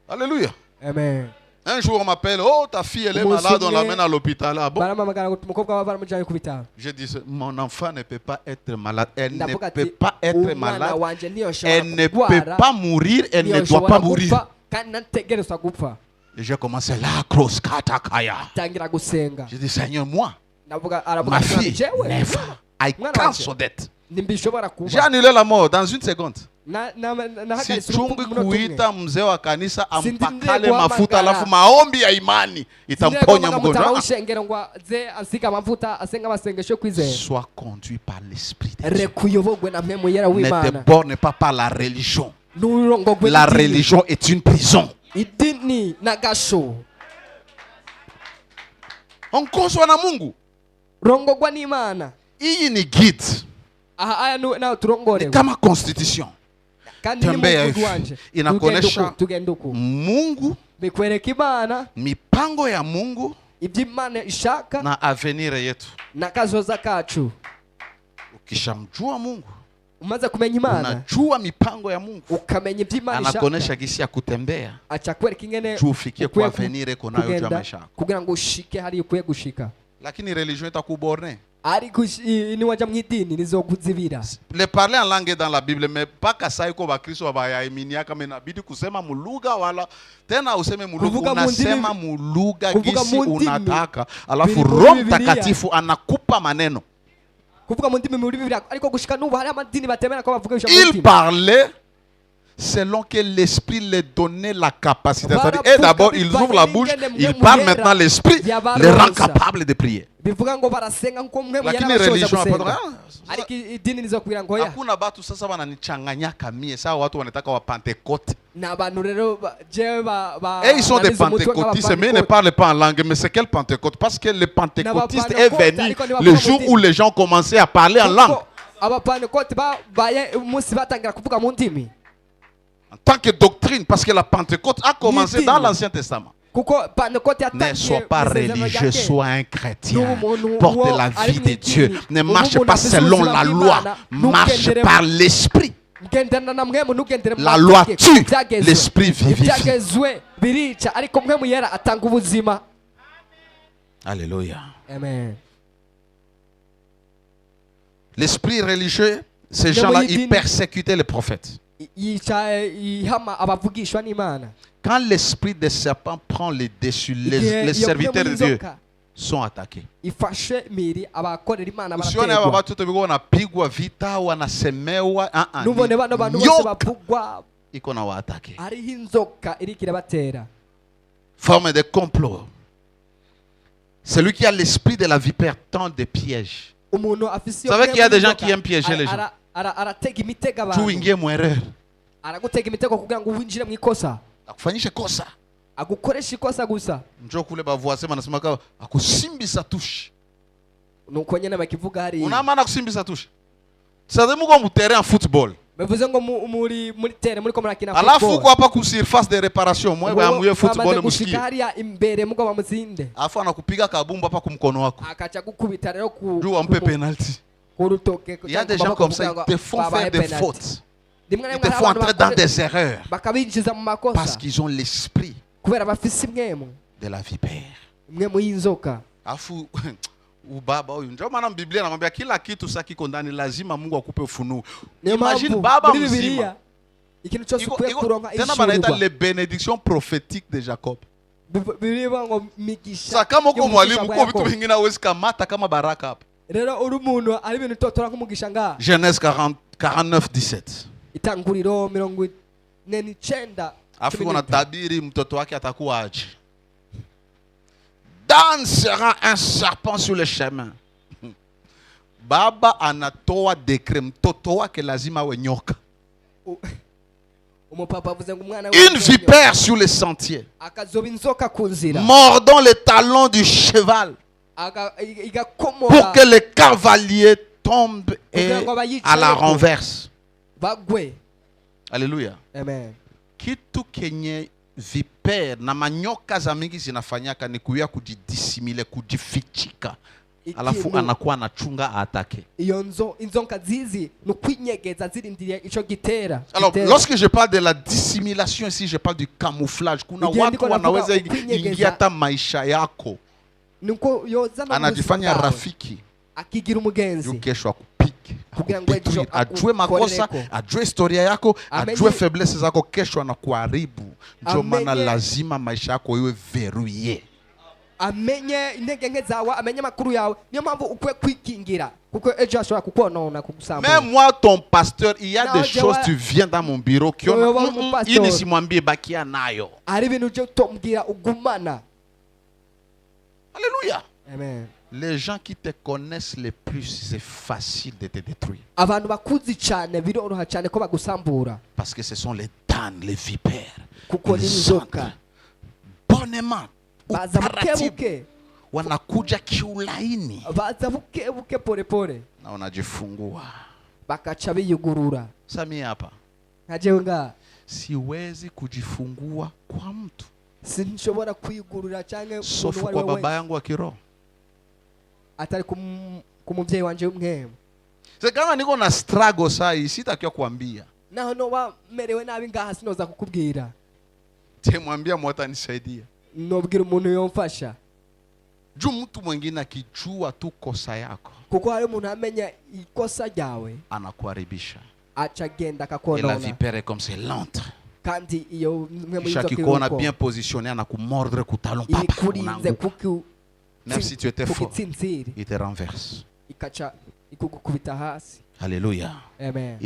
Alléluia. Amen. Un jour on m'appelle, oh ta fille elle est Mon malade, on Seigneur. l'amène à l'hôpital. Ah bon? Baramamagara ngo umukobwa wawe baramujyanye ku bitaro. Je dis, mon enfant ne peut pas être malade. Elle ne Ndavuga peut ati, pas être umwana malade. wanje ntiyoshobora Elle ne peut kurwara, pas mourir, elle ne doit ntiyoshobora pas mourir. gupfa, kandi nategerezwa gupfa. Et j'ai commencé la cross katakaya. Tangira gusenga. J'ai dit Seigneur, moi, Navuga ma aravuga fille, jewe. never. I cancel that. Nimbishobora J'ai kuba. annulé la mort dans une seconde. Na hagaritse Sichungi urupfu munota umwe. kuita mzee wa kanisa Sindinde ampakale kuhamagara. mafuta alafu maombi ya imani itamponya Mutama mgonjwa. w'ishengero ngo aze asika amavuta asenga amasengesho yo kwizera. Sois conduit par l'esprit de Dieu. Reka uyobogwe na mpemu yera Ne te w'Imana. borne pas par la religion. Nurongogwe La n'idini. religion est une prison. Idini na gasho. Ongozwa na Mungu. Rongogwa n'Imana. Hii ni guide. Aha aya nawe Ni turongorewe. kama constitution. Kandi ni Tembea Mungu hivi. wanje. Inakuonesha Tugenda uku. Mungu, Bikwereka Imana mipango ya Mungu ibyo Imana ishaka na avenir yetu. na kazoza kacu. Ukishamjua Mungu, Umaze kumenya Imana, unajua mipango ya Mungu, ukamenya ibyo Imana ishaka, anakuonesha gisi ya kutembea acha kwereka ingene juu ufikie kwa ukwiye avenir iko nayo juu ya kugenda maisha yako. kugira ngo ushike hari ukwiye gushika. Lakini religion itakuborne. Ariko niwaja mu idini nizokuzibira. Le parler en langue dans la Bible, mais mpaka saa iko bakristo wayaiminia kama inabidi kusema mulugha wala tena useme mulugha, Kuvuga unasema mundimi, mulugha kuvuga gisi mundimi, unataka, alafu biri muri Roho Biblia. Mtakatifu anakupa maneno. Kuvuga mu ndimi muri Biblia ariko gushika n'ubu hari amadini batemera ko bavuga mu Il ndimi. parlait selon que l'esprit leur donnait la capacité. C'est-à-dire, et d'abord, ils ouvrent la bouche, ils parlent, maintenant l'esprit les rend capables de prier. Bivuga ngo barasenga nko mwe Lakini yara religion gusenga. hapana. Ariko idini nizokugira ngo ya Hakuna batu sasa wananichanganyaka mie. Sawa watu wanataka wa Pentecôte. n'abantu rero jewe ba Et ils sont des pentecôtistes, mais ils ne parlent pas en langue. Mais c'est quel Pentecôte? Parce que le pentecôtiste est venu le jour où les gens commençaient à parler en langue. abapantekote baye umunsi batangira kuvuga mu ndimi En tant que doctrine, parce que la Pentecôte a commencé dans l'Ancien Testament. kuko pantekote Ne yatangiye sois pas mu isezerano rya religieux, kera. sois un chrétien. N'umuntu Porte uwo la ari vie mu de idini, Dieu. Ne marche umuntu pas afise selon ubuzima la loi. bw'Imana, Marche ntugendere par l'esprit. ngendana na mwemu nugendere mu La loi mategeko, tue, ibyagezwe. l'esprit vivifie. Ibyagezwe birica ariko mwemu yera atanga ubuzima. Alléluia. Amen. L'esprit religieux, ces gens-là, ils persécutaient les prophètes. Yica ihama abavugishwa n'Imana. Quand l'esprit des serpents prend les dessus, les serviteurs de Dieu sont attaqués. Ifashe miri abakorera Imana Usione aba barategwa. watoto biko wanapigwa vita, wanasemewa, Nubone bano bantu bose bavugwa iko na waatake. hariho inzoka iriko irabatera. Forme de complot. Celui qui a l'esprit de la vipère tend des pièges. Umuntu afise Vous savez qu'il y a des gens qui aiment piéger les gens. aratega imitego Tu abantu. uingie mu erreur. Aragutega imitego kugira ngo winjire mu ikosa. Akufanyishe kosa. Agukoresha ikosa gusa. Njoo kule bavoise banasema kama akusimbisa tushi. Nuko nyene bakivuga hari. Una maana kusimbisa tushi. Sasa muko mu terrain en football. Bivuze ngo muri tere muri ko murakina Alafu uko hapa ku surface de réparation mwe bamuye football mushika msikie. hariya imbere mugo bamuzinde. Alafu anakupiga kabumbu hapa kumkono wako. Akaca gukubita rero ku Juu ampe penalty. kurutoke. Il y a des gens comme ça, ils te font faire des fautes. Ils te font entrer dans des erreurs. bakabinjiza mu makosa. Parce qu'ils ont l'esprit Kubera bafise imwemu. de la vipère. Imwemu y'inzoka. Alafu ubaba huyu ndio maana Biblia inamwambia kila kitu sasa kiko ndani lazima Mungu akupe ufunuo. Imagine baba mzima. Ikintu cyose ukwiye kuronka Tena banaita ishurirwa. les bénédictions prophétiques de Jacob. Biblia ngo migisha. Sasa kama uko mwalimu y'umugisha uko wa vitu Yakobo. vingine hauwezi kamata kama baraka hapa. Rero uri umuntu ari ibintu totora nk'umugisha nga. Genèse 49:17. Itanguriro 49. Alafu kuna tabiri mtoto wake atakuwa aje. Dan sera un serpent sur le chemin. Baba anatoa decret mtoto wake lazima awe nyoka. Umupapa avuze ngo umwana Une vipère sur les sentiers. akazoba inzoka ku nzira. Mordant les talons du cheval Igakomora pour que le cavalier tombe et à la renverse. bagwe. Alléluia. Amen. Kitu kenye vipère na manyoka za mingi zinafanyaka ni kuya kujidisimile, kujifichika. Alafu anakuwa anachunga atake. Iyo inzoka zizi no kwinyegeza zirindiriye ico gitera. Alors, lorsque je parle de la dissimulation ici, je parle du camouflage. Kuna watu wanaweza ingia hata maisha yako. Nuko yozana Anajifanya rafiki. akigira umugenzi. Kesho akupike, kugira ngo ejo akudetruire, ajue makosa, agukorereko. ajue historia yako, Amenye- ajue faiblesse zako, kesho anakuharibu. Ndio maana Amenye- lazima maisha yako iwe verrouillé. amenye intege nke zawe, amenye amakuru yawe. Niyo mpamvu ukwiye kwikingira kuko ejo ashobora kukonona kugusambura. Même moi, ton pasteur, il y a Non, des je choses, vois- tu viens dans mon bureau qui Je ont... vois mon pasteur. Ini simwambie bakia nayo. Hari ibintu byo utombwira ugumana. Alléluia. Amen. Les gens qui te connaissent le plus, c'est facile de te détruire. Abantu bakuzi cyane biroroha cyane ko bagusambura Parce que ce sont les danes, les vipères. kuko Ils n'inzoka entrent bonnement. baza buke Utaratibu. buke, Wanakuja kiulaini. baza buke buke pole pole, Na unajifungua. bakaca biyugurura. Sami hapa. Nkajewe nga Siwezi kujifungua kwa mtu. sinshobora kwigurura cyangwa Sauf umuntu kwa uwo ari we baba wese yangu wa kiroho. atari ku mubyeyi wanje w'umwemu. C'est kama niko na struggle saa hii, sitakiwa kuambia. Naho noba merewe nabi ngaha sinoza kukubwira, Temwambia mwatanisaidia. nobwira umuntu yomfasha Juu mtu mwingine akijua tu kosa yako, kuko hari umuntu amenya ikosa ryawe anakuharibisha. aca agenda Et la akakonona, vipère est comme c'est lente. kandi iyo mwe Kisha muyizo kikuona bien positionné, anakumordre kutalon papa. ikurinze Unaanguka. kuki Même si tu étais fort, kugitsinziri il te renverse. ikaca ikugukubita hasi. Alléluia. Amen.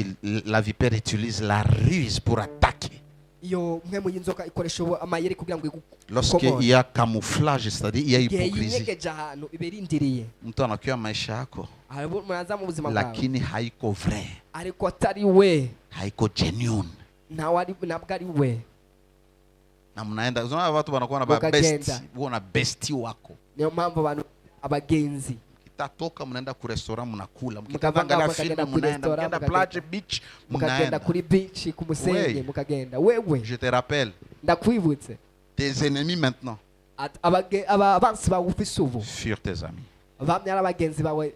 La vipère utilise la ruse pour attaquer. Iyo mwe muyinzoka ikoresha amayeri kugira ngo Lorsqu'il y a camouflage, c'est-à-dire il y a igihe hypocrisie. yinyegeje ahantu iberindiriye, Mtu anakuwa maisha yako, muraza mu buzima bwawe lakini haiko vrai, ariko atari we, haiko genuine. ntabwo ari we. Na mnaenda, unaona watu wanakuwa na Mukagenda. besti, wana besti wako. Niyo mpamvu abantu abagenzi Kitatoka mnaenda ku restaurant mnakula, Mukavanga, mkitanga mukagenda film ku mnaenda, restaurant, mkaenda mukagenda. plage beach mukagenda mnaenda. kuri beach ku musenge, We. mukagenda. Wewe Je te rappelle, ndakwibutse tes ennemis maintenant abansi bawe ufise ubu furent tes amis. bamye ari abagenzi bawe.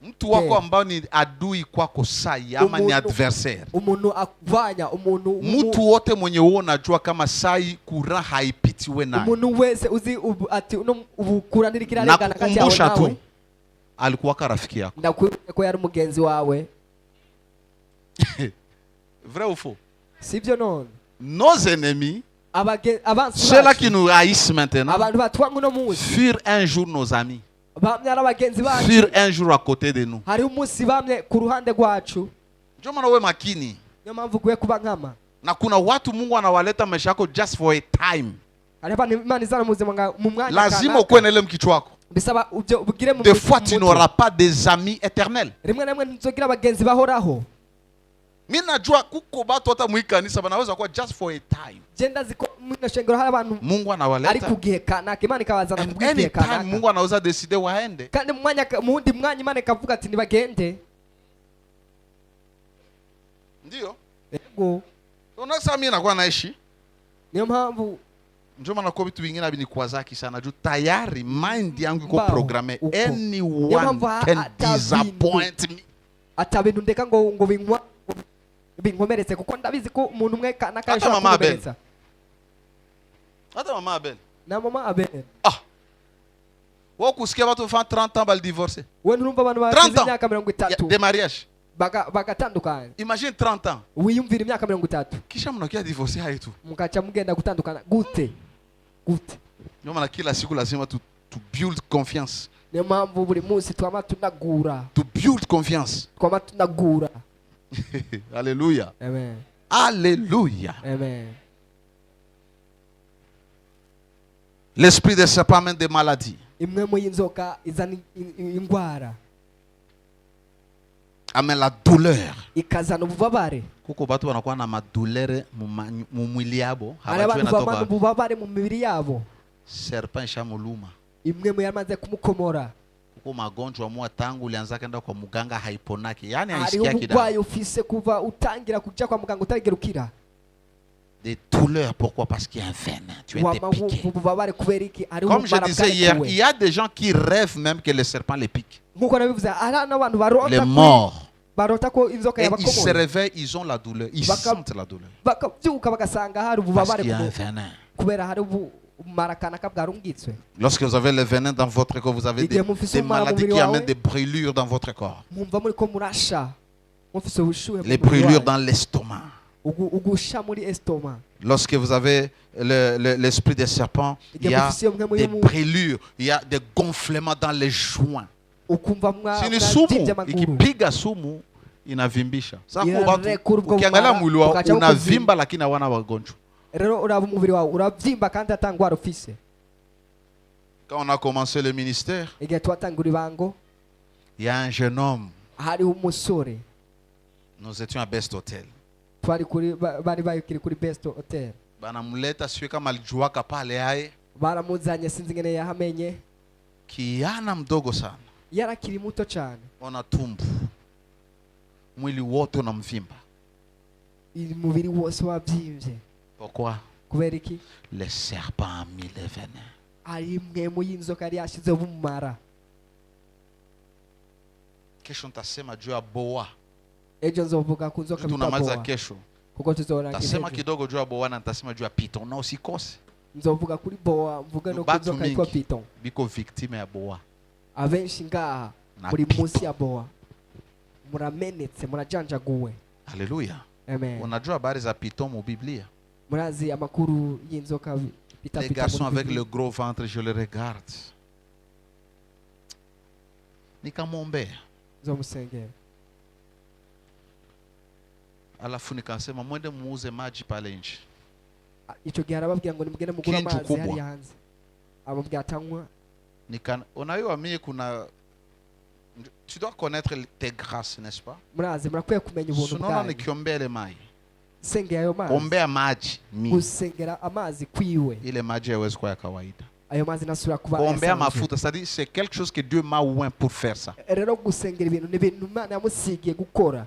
Mtu wako Yeah. ambao ni adui kwako sai ama ni Umuntu- adversaire. Umuntu avanya umuntu Mtu wote mwenye wewe unajua kama sai kura haipiti we naye. umuntu wese uzi ati ubu kuranira kirarengana kati yawe Nakukumbusha nawe, tu alikuwa rafiki yako. ndakwibutse ko yari umugenzi wawe, Vrai ou faux? sibyo? None Nos ennemis, abansi ceux-là bacu, qui nous haïssent maintenant, abantu batwanga uno munsi furent un jour nos amis, bamye ari abagenzi bacu. furent un jour à côté de nous. Hariho umunsi bamye ku ruhande rwacu. Ndio maana wewe makini. Niyo mpamvu ukwiye kuba nkama. Na kuna watu Mungu anawaleta maisha yako just for a time. Hariho abantu Imana izana mu buzima mu mwanya Lazima kanaka. ukuwe na ile mkichwa wako. Bisaba ubwire mu Des fois tu mutwe. n'auras pas des amis éternels. Rimwe na rimwe ntizogira abagenzi bahoraho. Mimi najua kuko watu hata muikanisa banaweza kuwa just for a time. Genda ziko mu shengero hari abantu Mungu ari anawaleta. ku gihe kanaka, Imana ikabazana And ku gihe anytime kanaka. Mungu anaweza decide waende. Kandi mu wundi mwanya Imana ikavuga ati nibagende. Ndio. Yego. Unasema mimi nakuwa naishi. Niyo mpamvu Ndio maana kwa vitu vingine vinikwazaki sana juu tayari mind yangu iko Mbao, programme. uko. Anyone mambo can hata disappoint me. ata bintu ndeka ngo binkomeretse kuko ndabizi ko umuntu umwe kanaka Hata yashobora mama Abel. kunkomeretsa. Hata mama Abel. Na mama Abel. Ah. Wao kusikia watu fa 30 ans bali divorcer. We nurumva abantu 30 bagize ans. imyaka 30 De mariage. bagatandukana. Imagine 30 ans. Wiyumvira imyaka 30 Kisha mnakia divorcer hai tu. mukaca mugenda gutandukana gute? Ndio maana kila siku lazima tu build confiance. Niyo mpamvu buri munsi twama tunagura, To build confiance. twama tunagura. Alléluia. Amen. Alléluia. Amen. L'esprit de serpent amène des maladies. Imwe mu y'inzoka izana ingwara, Amène la douleur. ikazana ububabare. Kuko batu wanakuwa na madouleur mu mwili yabo. Hari Habajue abantu babana natoka ububabare mu mibiri yabo, serpent ishamuluma. imwe mu yamaze kumukomora. Kuko magonjwa mwa tangu ulianza kwenda kwa muganga haiponaki. Yaani Hariho haisikia kida. ubugwayi ufise kuva utangira kuja kwa muganga utarigera ukira. Des douleurs, pourquoi? Parce qu'il y a un venin. Tu es piqué. ububabare kubera iki? Hariho Comme je ubumara disais hier, bwarekuwe. il y a des gens qui rêvent même que le serpent les pique. Nkuko nabivuze, hari n'abantu Les barota morts. barota ko inzoka Et ils se yabakomora, réveillent, ils ont la douleur. Ils Baka- sentent la douleur. bakabyuka bagasanga hari Parce ububabare qu'il y a un mu- venin. kubera hari marakana kabwarungitswe Lorsque vous avez le venin dans votre corps, vous avez Igihe mufise des umara maladies mubiri qui wawe, amènent des brûlures dans votre corps. mumva muriko murasha mufise ubushuhe mu Les mubiri brûlures wanyu. dans l'estomac. Ugusha muri estoma Lorsque vous avez l'esprit des serpents, il y a des brûlures, il y a des gonflements dans les joints. ukumva Si ni mwazibye sumu, amaguru ikipiga sumu inavimbisha. Sasa kwa watu Inarekura ubwo ukiangalia bumara, mwili wao ukacha unavimba lakini hawana wagonjwa. rero uraba umubiri wawe urabyimba kandi atangwara ufise. Quand on a commencé le ministère, igihe twatangura ibango il y a un jeune homme. hariho umusore Nous étions à Best Hotel. bari bayikiri kuri best hotel Banamleta sio kama alijuaka pale yaye. baramuzanye sinzi ingene yahamenye Kijana mdogo sana. yarakiri muto cyane Ona tumbu. Mwili wote unamvimba. umubiri wose wabyimbye. Pourquoi? kubera iki? Le serpent a mis le venin. ari imwe mu y'inzoka yari yashyizeho ubumara. Kesho ntasema juu ya boa. ejo nzovuga ku nzoka Tunamaliza bita boa kesho. kuko tuzorangiza Tasema ejo. kidogo juu ya boa na ntasema juu ya piton. Na usikose. nzovuga kuri boa mvuga no ku Batu nzoka yitwa mingi piton. biko victime ya boa. abenshi ngaha Na muri piton. munsi ya boa muramenetse murajanjaguwe. Haleluya. Amen. Unajua habari za piton mu Biblia? murazi amakuru y'inzoka bita Les piton garçons muri avec Bibiliya. le gros ventre, je les regarde. Nikamwombea. nzomusengera Alafu nikasema mwende muuze maji pale nje. icyo gihe arababwira ngo nimugende mugura Kintu amazi kubwa. hari hanze. ababwira atanywa. Unajua mimi kuna tu dois connaître tes grâces, n'est-ce pas? murazi murakwiye kumenya ubuntu Sunaona bwanyu. nikiombea ile maji. sengera ayo mazi. Ombea maji mimi. gusengera amazi kwiwe Ile maji haiwezi kuwa ya kawaida. ayo mazi nasubira kuba Ombea ayasanzwe. mafuta, c'est-à-dire c'est quelque chose que Dieu m'a oint pour faire ça. rero gusengera ibintu ni ibintu Imana yamusigiye gukora.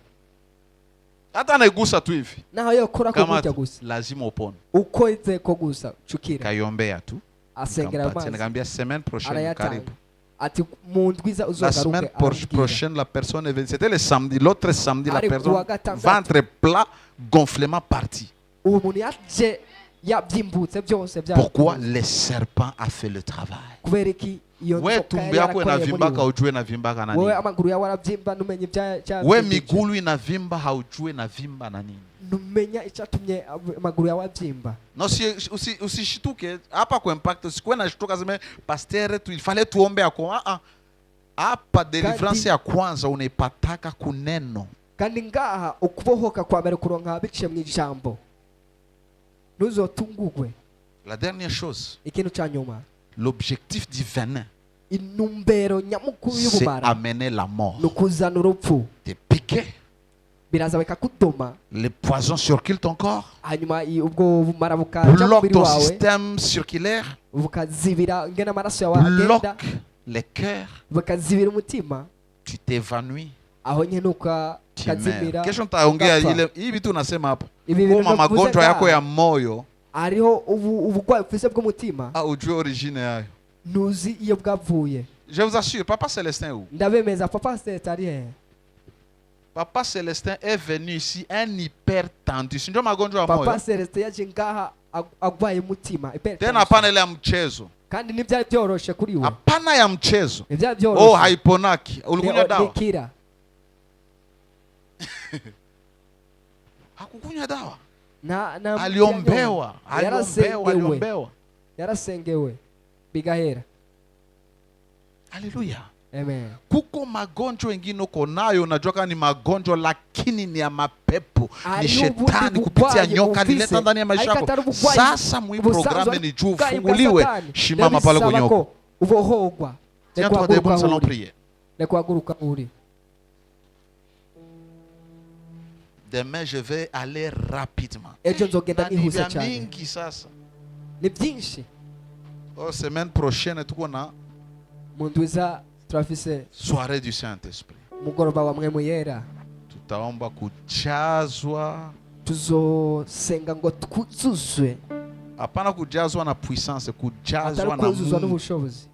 Hata naigusa tu hivi. naho yokora ko Kama gutya gusa lazima upone. uko ize ko gusa cukira Kaiombea tu. asengera ayo mazi Nikamwambia semaine prochaine arayatanga karibu. ati mu ndwiza La semaine uzogaruke arambwira. prochaine, la personne est venue. C'était le samedi. L'autre samedi, la Allez, personne, Kouagatanga. ventre plat, gonflement parti. uwo muntu yaje yabyimbutse byose Pourquoi? Le serpent a fait le travail. kubera iki iyo We nzoka tumbo yari yako yarakoreye muri inavimbaka wowe. ujue inavimba na wowe nini. amaguru yawe arabyimba numenye ibya We migulu inavimba haujue inavimba na nini. numenya icyatumye amaguru yawe abyimba. No, usishituke hapa kwa impact, usikuwe na shtuka zime pasteur tu ilifale tuombe yako. Hapa deliverance ya kwanza unaipataka kuneno. kandi ngaha ukubohoka kwa mbere kuronka biciye mu ijambo ntuzotungugwe. La dernière chose, ikintu cya nyuma l'objectif du venin, intumbero nyamukuru c'est y'ubumara amener la mort. ni ukuzana urupfu. Te piquer, biraza bikakudoma le poison circule ton corps, hanyuma ubwo bumara bukaja mu bloque mubiri ton wawe système circulaire, bukazibira ngena amaraso yawe agenda bloque les cœurs, bukazibira umutima tu t'évanouis, aho nyenuka tu meurs. kazimira. Kesho nitaongea ugapfa. ile hii vitu nasema hapa. Ibi bintu Kama navuze magonjwa yako ngaha, ya moyo, hariho uburwayi ufise bw'umutima ujue origine yayo. ntuzi iyo bwavuye. Je vous assure, Papa Célestin où? ndabemeza papa seta ari hehe? Papa Célestin est venu ici un hypertendu. Si ndio magonjwa ya moyo. papa Celestin yaje ngaha agwaye umutima Tena hapana ile ya mchezo. kandi ntibyari byoroshe kuri we. Hapana ya mchezo. ntibyari byoroshye. Oh, haiponaki. Ulikunywa dawa? nikira Hakukunywa dawa. na Aliombewa. Yarasengewe. Aliombewa. yarasengewe bigahera. Haleluya. Amen. Kuko magonjwa wengine uko nayo unajua kama ni magonjwa lakini ni ya mapepo. Ni shetani kupitia nyoka alileta ndani ya maisha yako. Sasa mwi programme ni juu ufunguliwe. Shimama pale kwenye huko. ubohogwa. Tiens-toi debout, nous allons prier. Nekuhaguruka uri. Demain je vais aller rapidement. Ejo nzogenda Na ni nihuse vya cyane. mingi sasa. Ni byinshi. Oh, semaine prochaine tuko na mu ndwiza turafise soirée du Saint-Esprit. mugoroba wa mwemu yera. Tutaomba kujazwa. Tuzosenga ngo twuzuzwe. Hapana kujazwa na puissance, kujazwa atari na kuzuzwa Mungu. n'ubushobozi